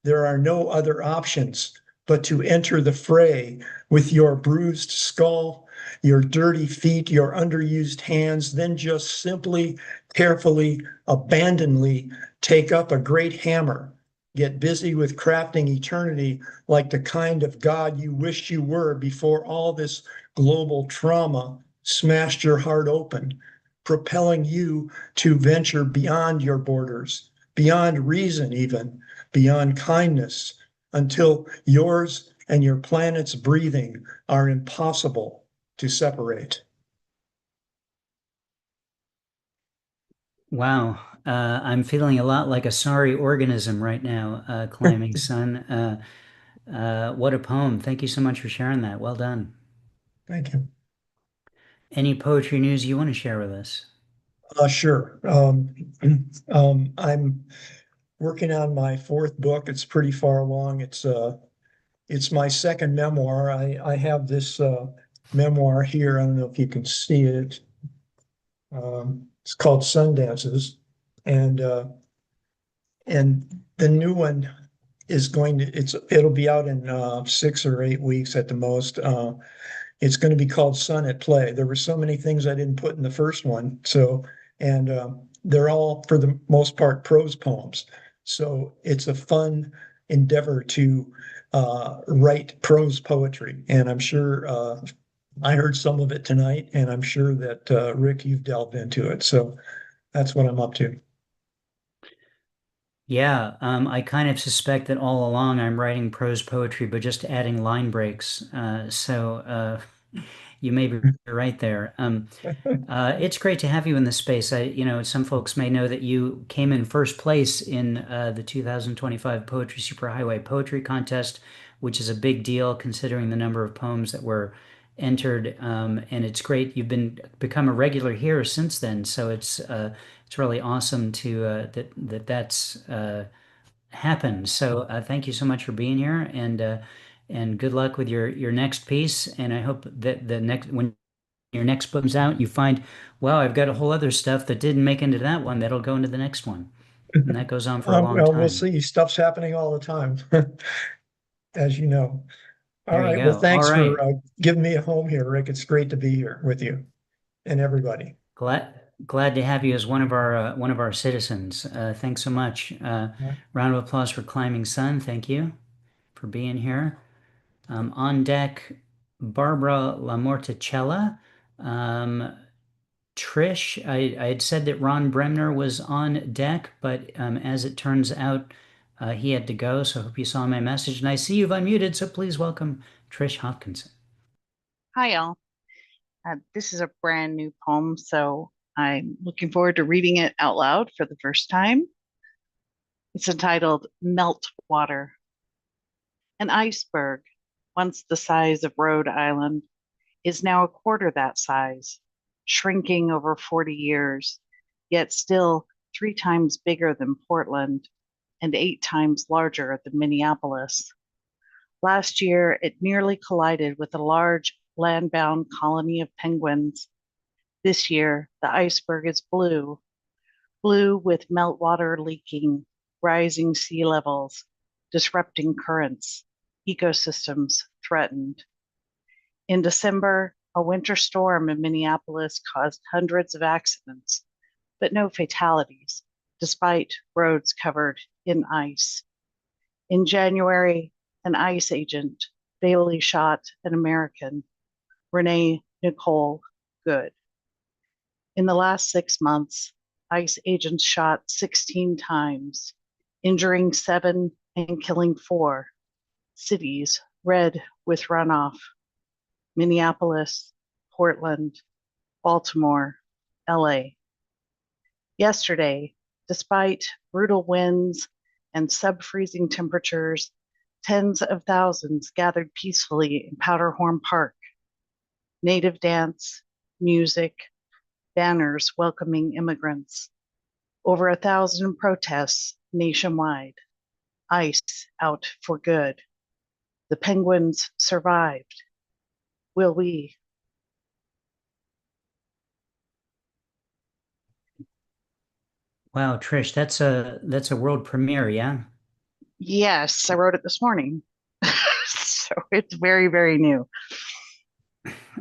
there are no other options but to enter the fray with your bruised skull, your dirty feet, your underused hands, then just simply, carefully, abandonedly take up a great hammer. Get busy with crafting eternity like the kind of God you wished you were before all this global trauma smashed your heart open, propelling you to venture beyond your borders, beyond reason even, beyond kindness, until yours and your planet's breathing are impossible to separate. Wow. I'm feeling a lot like a sorry organism right now, Climbing Sun. What a poem. Thank you so much for sharing that. Well done. Thank you. Any poetry news you want to share with us? Sure. I'm working on my 4th book. It's pretty far along. It's my second memoir. I have this memoir here. I don't know if you can see it. It's called Sundances, and the new one is it'll be out in 6 or 8 weeks at the most. It's going to be called Sun at Play. There were so many things I didn't put in the first one, and they're all for the most part prose poems. So it's a fun endeavor to write prose poetry, and I'm sure I heard some of it tonight, and I'm sure that Rick, you've delved into it. So that's what I'm up to. Yeah, I kind of suspect that all along I'm writing prose poetry, but just adding line breaks. You may be right there. It's great to have you in this space. Some folks may know that you came in first place in the 2025 Poetry Superhighway Poetry Contest, which is a big deal considering the number of poems that were entered. And it's great. You've become a regular here since then. So it's really awesome to that's happened. So thank you so much for being here, and good luck with your next piece. And I hope that the next when your next book comes out, you find, wow, I've got a whole other stuff that didn't make into that one that'll go into the next one, and that goes on for a long Well, we'll time. see. Stuff's happening all the time, as you know. All There you right. Well, go. All thanks for right. giving me a home here, Rick. It's great to be here with you and everybody. Glad to have you as one of our citizens. Thanks so much. Round of applause for Climbing Sun. Thank you for being here. On deck, Barbara LaMorticella. Trish, I had said that Ron Bremner was on deck, but as it turns out, he had to go. So I hope you saw my message. And I see you've unmuted, so please welcome Trish Hopkinson. Hi, all. This is a brand new poem, so I'm looking forward to reading it out loud for the first time. It's entitled Melt Water. An iceberg, once the size of Rhode Island, is now a quarter that size, shrinking over 40 years, yet still 3 times bigger than Portland and 8 times larger than Minneapolis. Last year, it nearly collided with a large land-bound colony of penguins. This year, the iceberg is blue, blue with meltwater leaking, rising sea levels, disrupting currents, ecosystems threatened. In December, a winter storm in Minneapolis caused hundreds of accidents, but no fatalities, despite roads covered in ice. In January, an ICE agent fatally shot an American, Renee Nicole Good. In the last 6 months, ICE agents shot 16 times, injuring 7 and killing 4. Cities red with runoff. Minneapolis, Portland, Baltimore, LA. Yesterday, despite brutal winds and sub-freezing temperatures, tens of thousands gathered peacefully in Powderhorn Park. Native dance, music, banners welcoming immigrants. Over 1,000 protests nationwide. ICE out for good. The penguins survived. Will we? Wow, Trish, that's a world premiere, yeah? Yes, I wrote it this morning. So it's very, very new.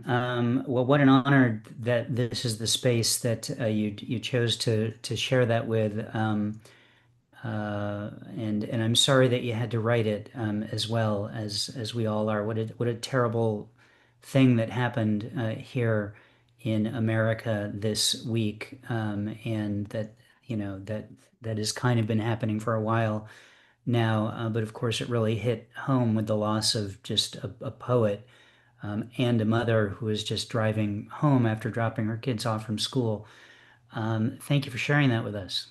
Well, what an honor that this is the space that you chose to share that with, and I'm sorry that you had to write it as well as we all are. What a terrible thing that happened here in America this week, and that that has kind of been happening for a while now. But of course, it really hit home with the loss of just a poet. And a mother who was just driving home after dropping her kids off from school. Thank you for sharing that with us.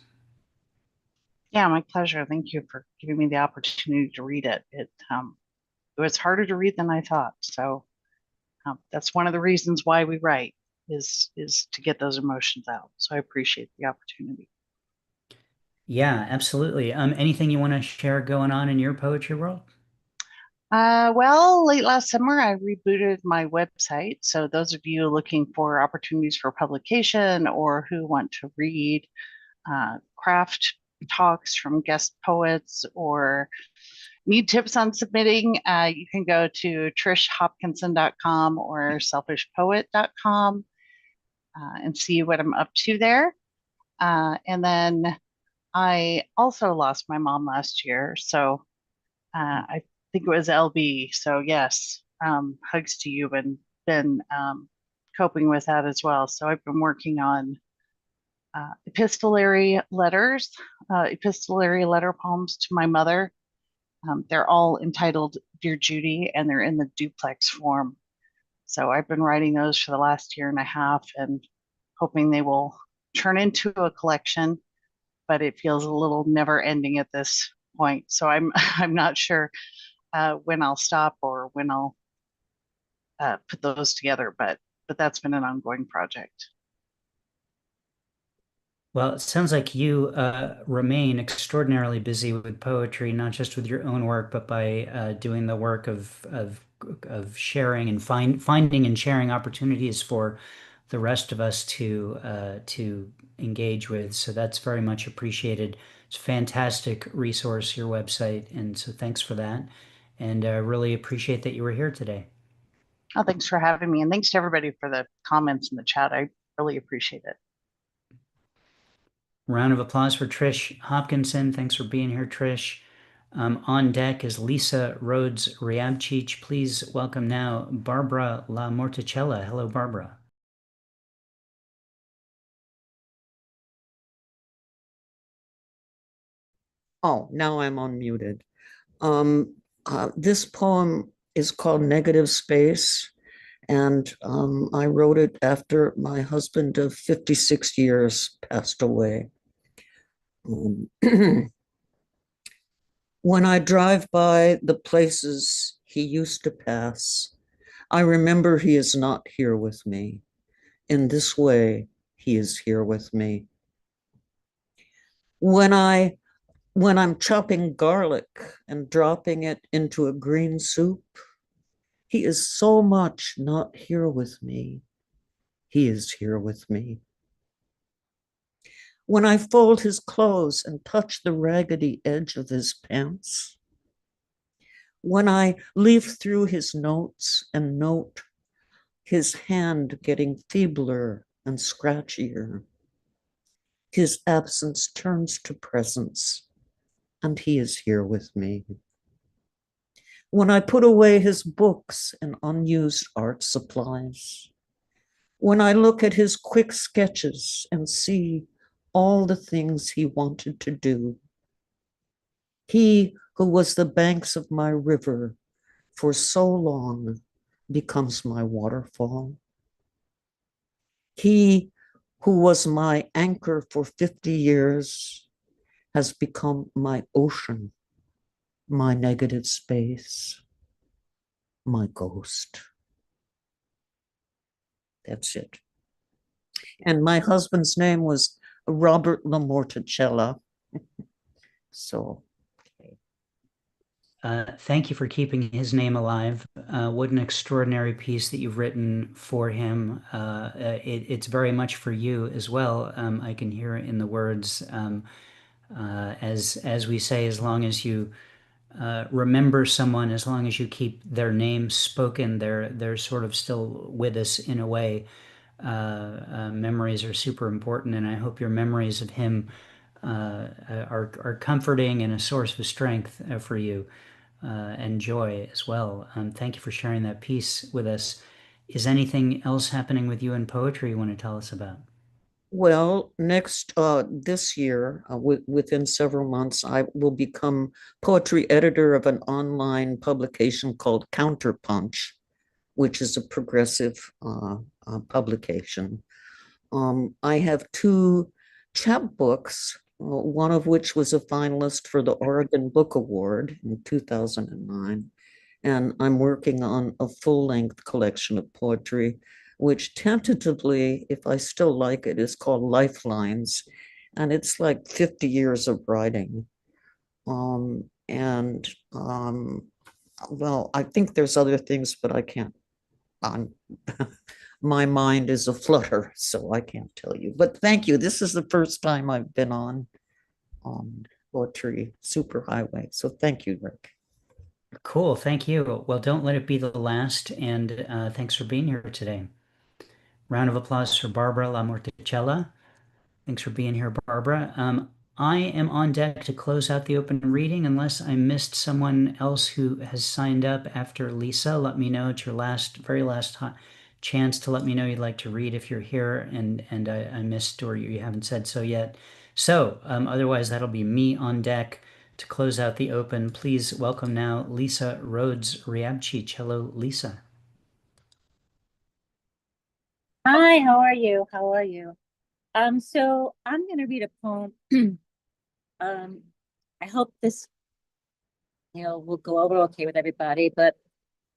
Yeah, my pleasure. Thank you for giving me the opportunity to read it. It was harder to read than I thought. So that's one of the reasons why we write is to get those emotions out. So I appreciate the opportunity. Yeah, absolutely. Anything you want to share going on in your poetry world? Well, late last summer, I rebooted my website. So those of you looking for opportunities for publication or who want to read craft talks from guest poets or need tips on submitting, you can go to trishhopkinson.com or selfishpoet.com and see what I'm up to there. And then I also lost my mom last year. So I think it was LB. So yes, hugs to you and been coping with that as well. So I've been working on epistolary letters, epistolary letter poems to my mother. They're all entitled Dear Judy, and they're in the duplex form. So I've been writing those for the last year and a half and hoping they will turn into a collection, but it feels a little never ending at this point. So I'm I'm not sure when I'll stop or when I'll put those together, but that's been an ongoing project. Well, it sounds like you remain extraordinarily busy with poetry, not just with your own work, but by doing the work of sharing and finding and sharing opportunities for the rest of us to engage with. So that's very much appreciated. It's a fantastic resource, your website, and so thanks for that. And really appreciate that you were here today. Oh, thanks for having me, and thanks to everybody for the comments in the chat. I really appreciate it. Round of applause for Trish Hopkinson. Thanks for being here, Trish. On deck is Lisa Rhodes Ryabchich. Please welcome now Barbara LaMorticella. Hello, Barbara. Oh, now I'm unmuted. This poem is called Negative Space, and I wrote it after my husband of 56 years passed away. When I drive by the places he used to pass, I remember he is not here with me. In this way, he is here with me. When I'm chopping garlic and dropping it into a green soup, he is so much not here with me. He is here with me. When I fold his clothes and touch the raggedy edge of his pants, when I leaf through his notes and note his hand getting feebler and scratchier, his absence turns to presence, and he is here with me. When I put away his books and unused art supplies, when I look at his quick sketches and see all the things he wanted to do, he who was the banks of my river for so long becomes my waterfall. He who was my anchor for 50 years has become my ocean, my negative space, my ghost. That's it. And my husband's name was Robert LaMorticella. So, thank you for keeping his name alive. What an extraordinary piece that you've written for him. It's very much for you as well. I can hear it in the words. As we say, as long as you remember someone, as long as you keep their name spoken, they're sort of still with us in a way. Memories are super important, and I hope your memories of him are comforting and a source of strength for you and joy as well. Thank you for sharing that piece with us. Is anything else happening with you in poetry you want to tell us about? well, next this year, within several months, I will become poetry editor of an online publication called Counterpunch, which is a progressive publication. I have two chapbooks, one of which was a finalist for the Oregon Book Award in 2009. And I'm working on a full-length collection of poetry, which tentatively, if I still like it, is called Lifelines. And it's like 50 years of writing. Well, I think there's other things, but I can't. My mind is a flutter, so I can't tell you. But thank you. This is the first time I've been on Poetry Superhighway. So thank you, Rick. Cool. Thank you. Well, don't let it be the last. And thanks for being here today. Round of applause for Barbara LaMorticella. Thanks for being here, Barbara. I am on deck to close out the open reading unless I missed someone else who has signed up after Lisa. Let me know. It's your very last chance to let me know you'd like to read if you're here and I missed or you haven't said so yet. So otherwise, that'll be me on deck to close out the open. Please welcome now Lisa Rhodes Ryabchich. Hello, Lisa. Hi, how are you? How are you? So I'm gonna read a poem. I hope this, will go over okay with everybody, but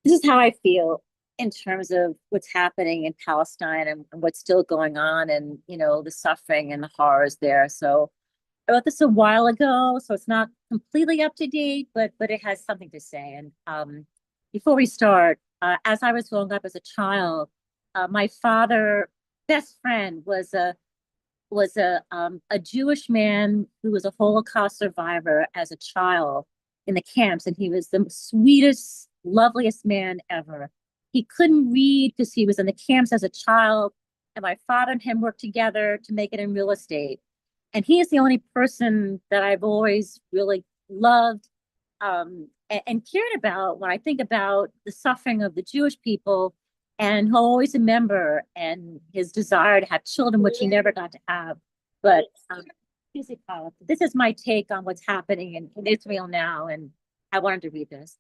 this is how I feel in terms of what's happening in Palestine and what's still going on and, the suffering and the horrors there. So I wrote this a while ago, so it's not completely up to date, but it has something to say. And before we start, as I was growing up as a child, my father's best friend was a Jewish man who was a Holocaust survivor as a child in the camps, and he was the sweetest, loveliest man ever. He couldn't read because he was in the camps as a child, and my father and him worked together to make it in real estate. And he is the only person that I've always really loved and cared about when I think about the suffering of the Jewish people, and he'll always remember and his desire to have children, which he never got to have. But this is my take on what's happening in Israel now, and I wanted to read this.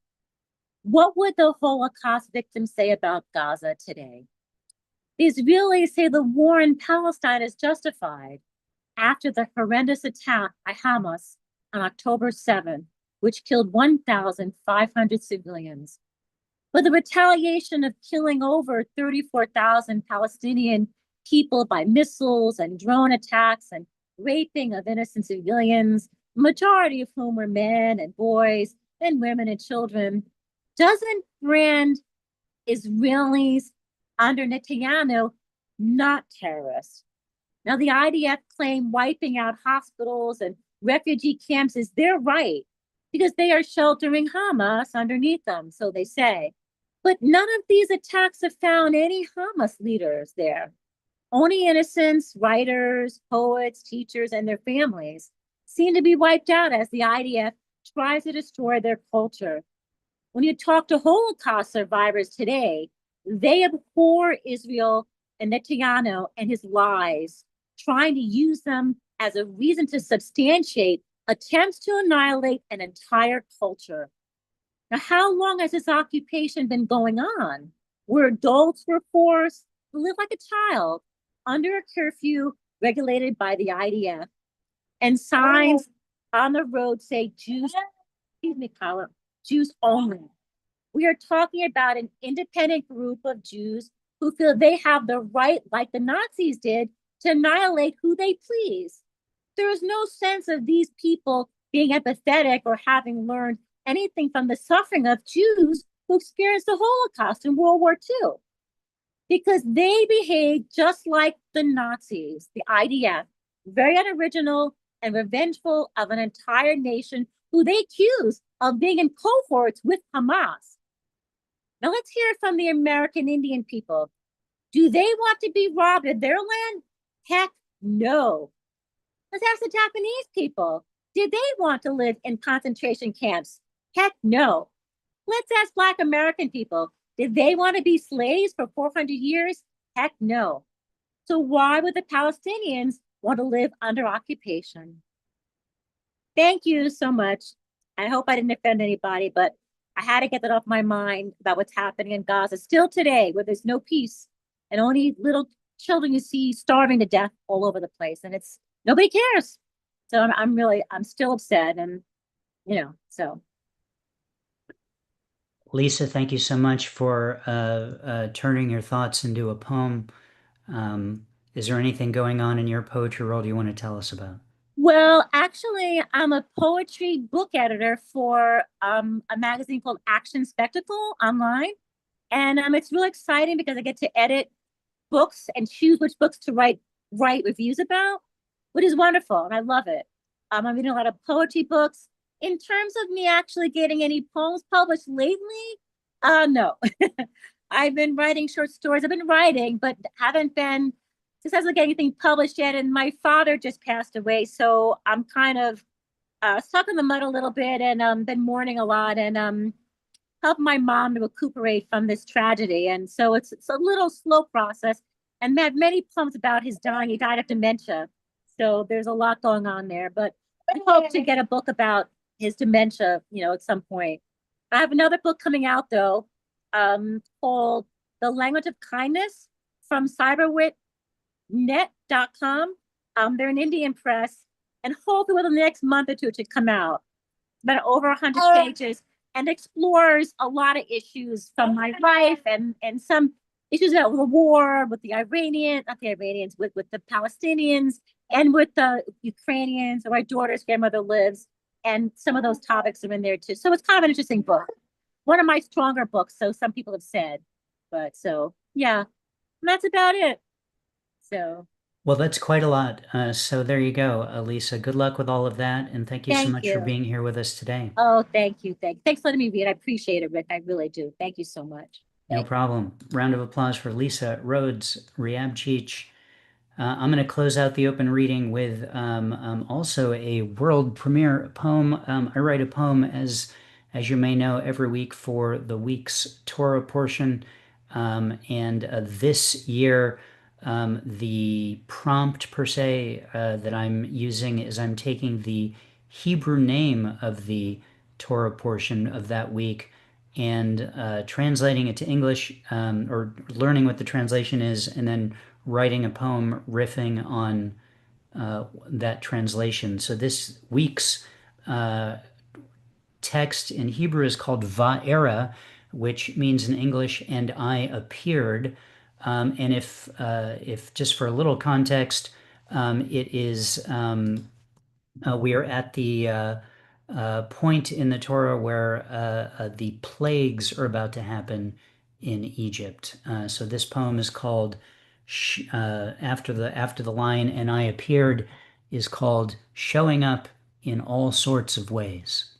What would the Holocaust victims say about Gaza today? The Israelis say the war in Palestine is justified after the horrendous attack by Hamas on October 7th, which killed 1,500 civilians. But the retaliation of killing over 34,000 Palestinian people by missiles and drone attacks and raping of innocent civilians, majority of whom were men and boys and women and children, doesn't brand Israelis under Netanyahu not terrorists. Now, the IDF claim wiping out hospitals and refugee camps is their right because they are sheltering Hamas underneath them, so they say. But none of these attacks have found any Hamas leaders there. Only innocents, writers, poets, teachers, and their families seem to be wiped out as the IDF tries to destroy their culture. When you talk to Holocaust survivors today, they abhor Israel and Netanyahu and his lies, trying to use them as a reason to substantiate attempts to annihilate an entire culture. Now, how long has this occupation been going on? Where adults were forced to live like a child under a curfew regulated by the IDF, and signs on the road say Jews, Jews only. We are talking about an independent group of Jews who feel they have the right, like the Nazis did, to annihilate who they please. There is no sense of these people being empathetic or having learned anything from the suffering of Jews who experienced the Holocaust in World War II, because they behaved just like the Nazis, the IDF, very unoriginal and revengeful of an entire nation who they accuse of being in cohorts with Hamas. Now let's hear from the American Indian people. Do they want to be robbed of their land? Heck no. Let's ask the Japanese people. Did they want to live in concentration camps? Heck no. Let's ask Black American people. Did they want to be slaves for 400 years? Heck no. So why would the Palestinians want to live under occupation? Thank you so much. I hope I didn't offend anybody, but I had to get that off my mind about what's happening in Gaza still today, where there's no peace and only little children you see starving to death all over the place, and it's nobody cares. So I'm still upset, and so. Lisa, thank you so much for turning your thoughts into a poem. Is there anything going on in your poetry world you want to tell us about? Well, actually, I'm a poetry book editor for a magazine called Action Spectacle online. And it's really exciting because I get to edit books and choose which books to write reviews about, which is wonderful. And I love it. I'm reading a lot of poetry books. In terms of me actually getting any poems published lately, no. I've been writing short stories. I've been writing, but haven't been just hasn't got anything published yet. And my father just passed away, so I'm kind of stuck in the mud a little bit, and been mourning a lot, and helped my mom to recuperate from this tragedy. And so it's a little slow process. And had many poems about his dying. He died of dementia, so there's a lot going on there. But I hope to get a book about his dementia, at some point. I have another book coming out though, called The Language of Kindness from cyberwitnet.com. They're an Indian press, and hopefully within the next month or two it should come out. It's about over 100 pages and explores a lot of issues from my life and some issues about the war with the with the Palestinians and with the Ukrainians, where my daughter's grandmother lives. And some of those topics are in there too. So it's kind of an interesting book. One of my stronger books, so some people have said. But so, yeah, and that's about it. So. Well, that's quite a lot. So there you go, Lisa. Good luck with all of that. And thank you so much for being here with us today. Oh, thank you. Thanks for letting me read. I appreciate it, Rick. I really do. Thank you so much. No problem. Round of applause for Lisa, Rhodes, Ryabchich. I'm going to close out the open reading with also a world premiere poem. I write a poem, as you may know, every week for the week's Torah portion. And this year, the prompt per se that I'm using is I'm taking the Hebrew name of the Torah portion of that week and translating it to English, or learning what the translation is, and then writing a poem riffing on that translation. So this week's text in Hebrew is called Va'era, which means in English, and I appeared. And if just for a little context, it is we are at the point in the Torah where the plagues are about to happen in Egypt. So this poem is called after the line "and I appeared" is called "Showing Up in All Sorts of Ways."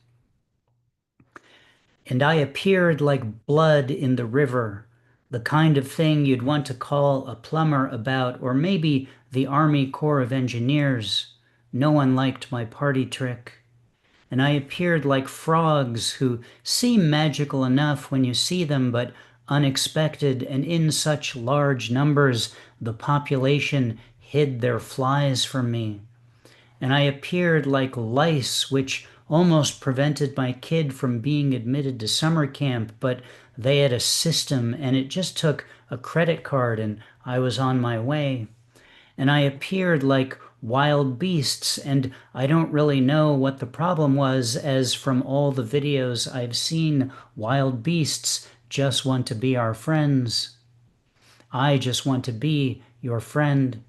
And I appeared like blood in the river, the kind of thing you'd want to call a plumber about, or maybe the Army Corps of Engineers. No one liked my party trick. And I appeared like frogs who seem magical enough when you see them, but unexpected, and in such large numbers the population hid their flies from me. And I appeared like lice, which almost prevented my kid from being admitted to summer camp, but they had a system, and it just took a credit card, and I was on my way. And I appeared like wild beasts, and I don't really know what the problem was, as from all the videos I've seen, wild beasts just want to be our friends. I just want to be your friend.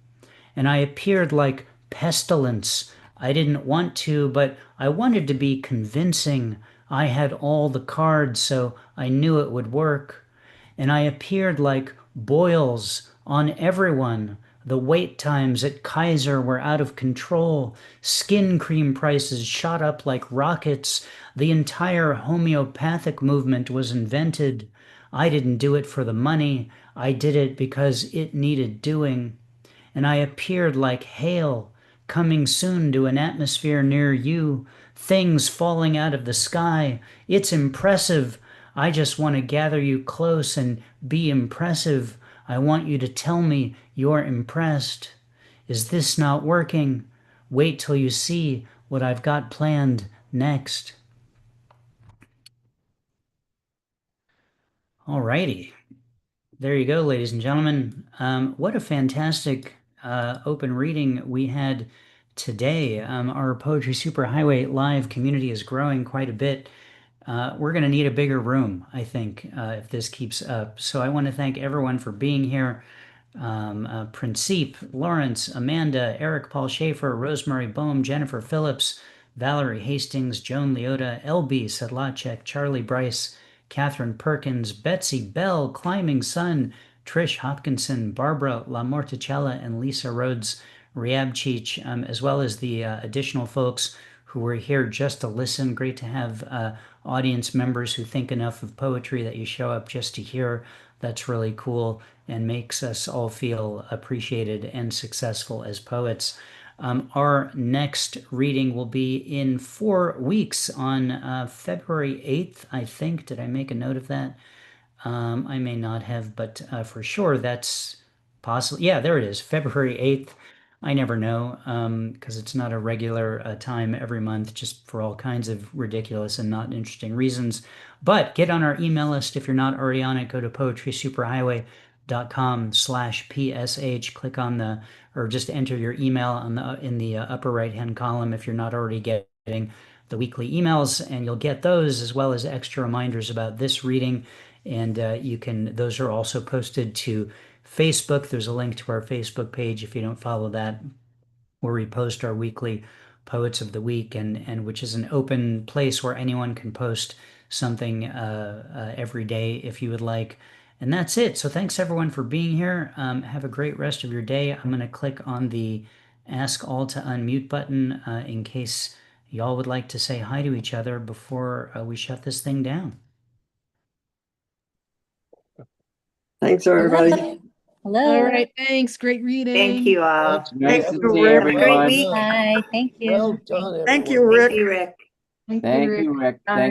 And I appeared like pestilence. I didn't want to, but I wanted to be convincing. I had all the cards, so I knew it would work. And I appeared like boils on everyone. The wait times at Kaiser were out of control. Skin cream prices shot up like rockets. The entire homeopathic movement was invented. I didn't do it for the money. I did it because it needed doing. And I appeared like hail, coming soon to an atmosphere near you. Things falling out of the sky. It's impressive. I just want to gather you close and be impressive. I want you to tell me you're impressed. Is this not working? Wait till you see what I've got planned next. Alrighty. There you go, ladies and gentlemen. What a fantastic open reading we had today. Our Poetry Superhighway Live community is growing quite a bit. We're going to need a bigger room, I think, if this keeps up. So I want to thank everyone for being here. Principe, Lawrence, Amanda, Eric, Paul Shaffer, Rosemary Boehm, Jennifer Phillips, Valerie Hastings, Joan Leotta, LB, Sedlacek, Charlie Brice, Catherine Perkins, Betsy Bell, Climbing Sun, Trish Hopkinson, Barbara LaMorticella, and Lisa Rhodes, Ryabchich, as well as the additional folks who were here just to listen. Great to have audience members who think enough of poetry that you show up just to hear That's really cool and makes us all feel appreciated and successful as poets. Our next reading will be in 4 weeks on February 8th, I think. Did I make a note of that? I may not have, but for sure that's possible. Yeah, there it is, February 8th. I never know because it's not a regular time every month, just for all kinds of ridiculous and not interesting reasons. But get on our email list if you're not already on it. Go to poetrysuperhighway.com/PSH. Click on the, or just enter your email on the in the upper right-hand column if you're not already getting the weekly emails, and you'll get those as well as extra reminders about this reading. And those are also posted to Facebook. There's a link to our Facebook page if you don't follow that, where we post our weekly Poets of the Week, and which is an open place where anyone can post something every day if you would like. And that's it. So thanks everyone for being here. Have a great rest of your day. I'm going to click on the Ask All to Unmute button in case y'all would like to say hi to each other before we shut this thing down. Thanks, everybody. Hello. All right, thanks. Great reading. Thank you all. Nice Thanks, to Rick. see Have a great everyone. week. Hi, thank you. Well done, Thank everyone. you, Rick. Thank you, Rick. Thank you, Thank Rick. you, Rick. Bye. Thank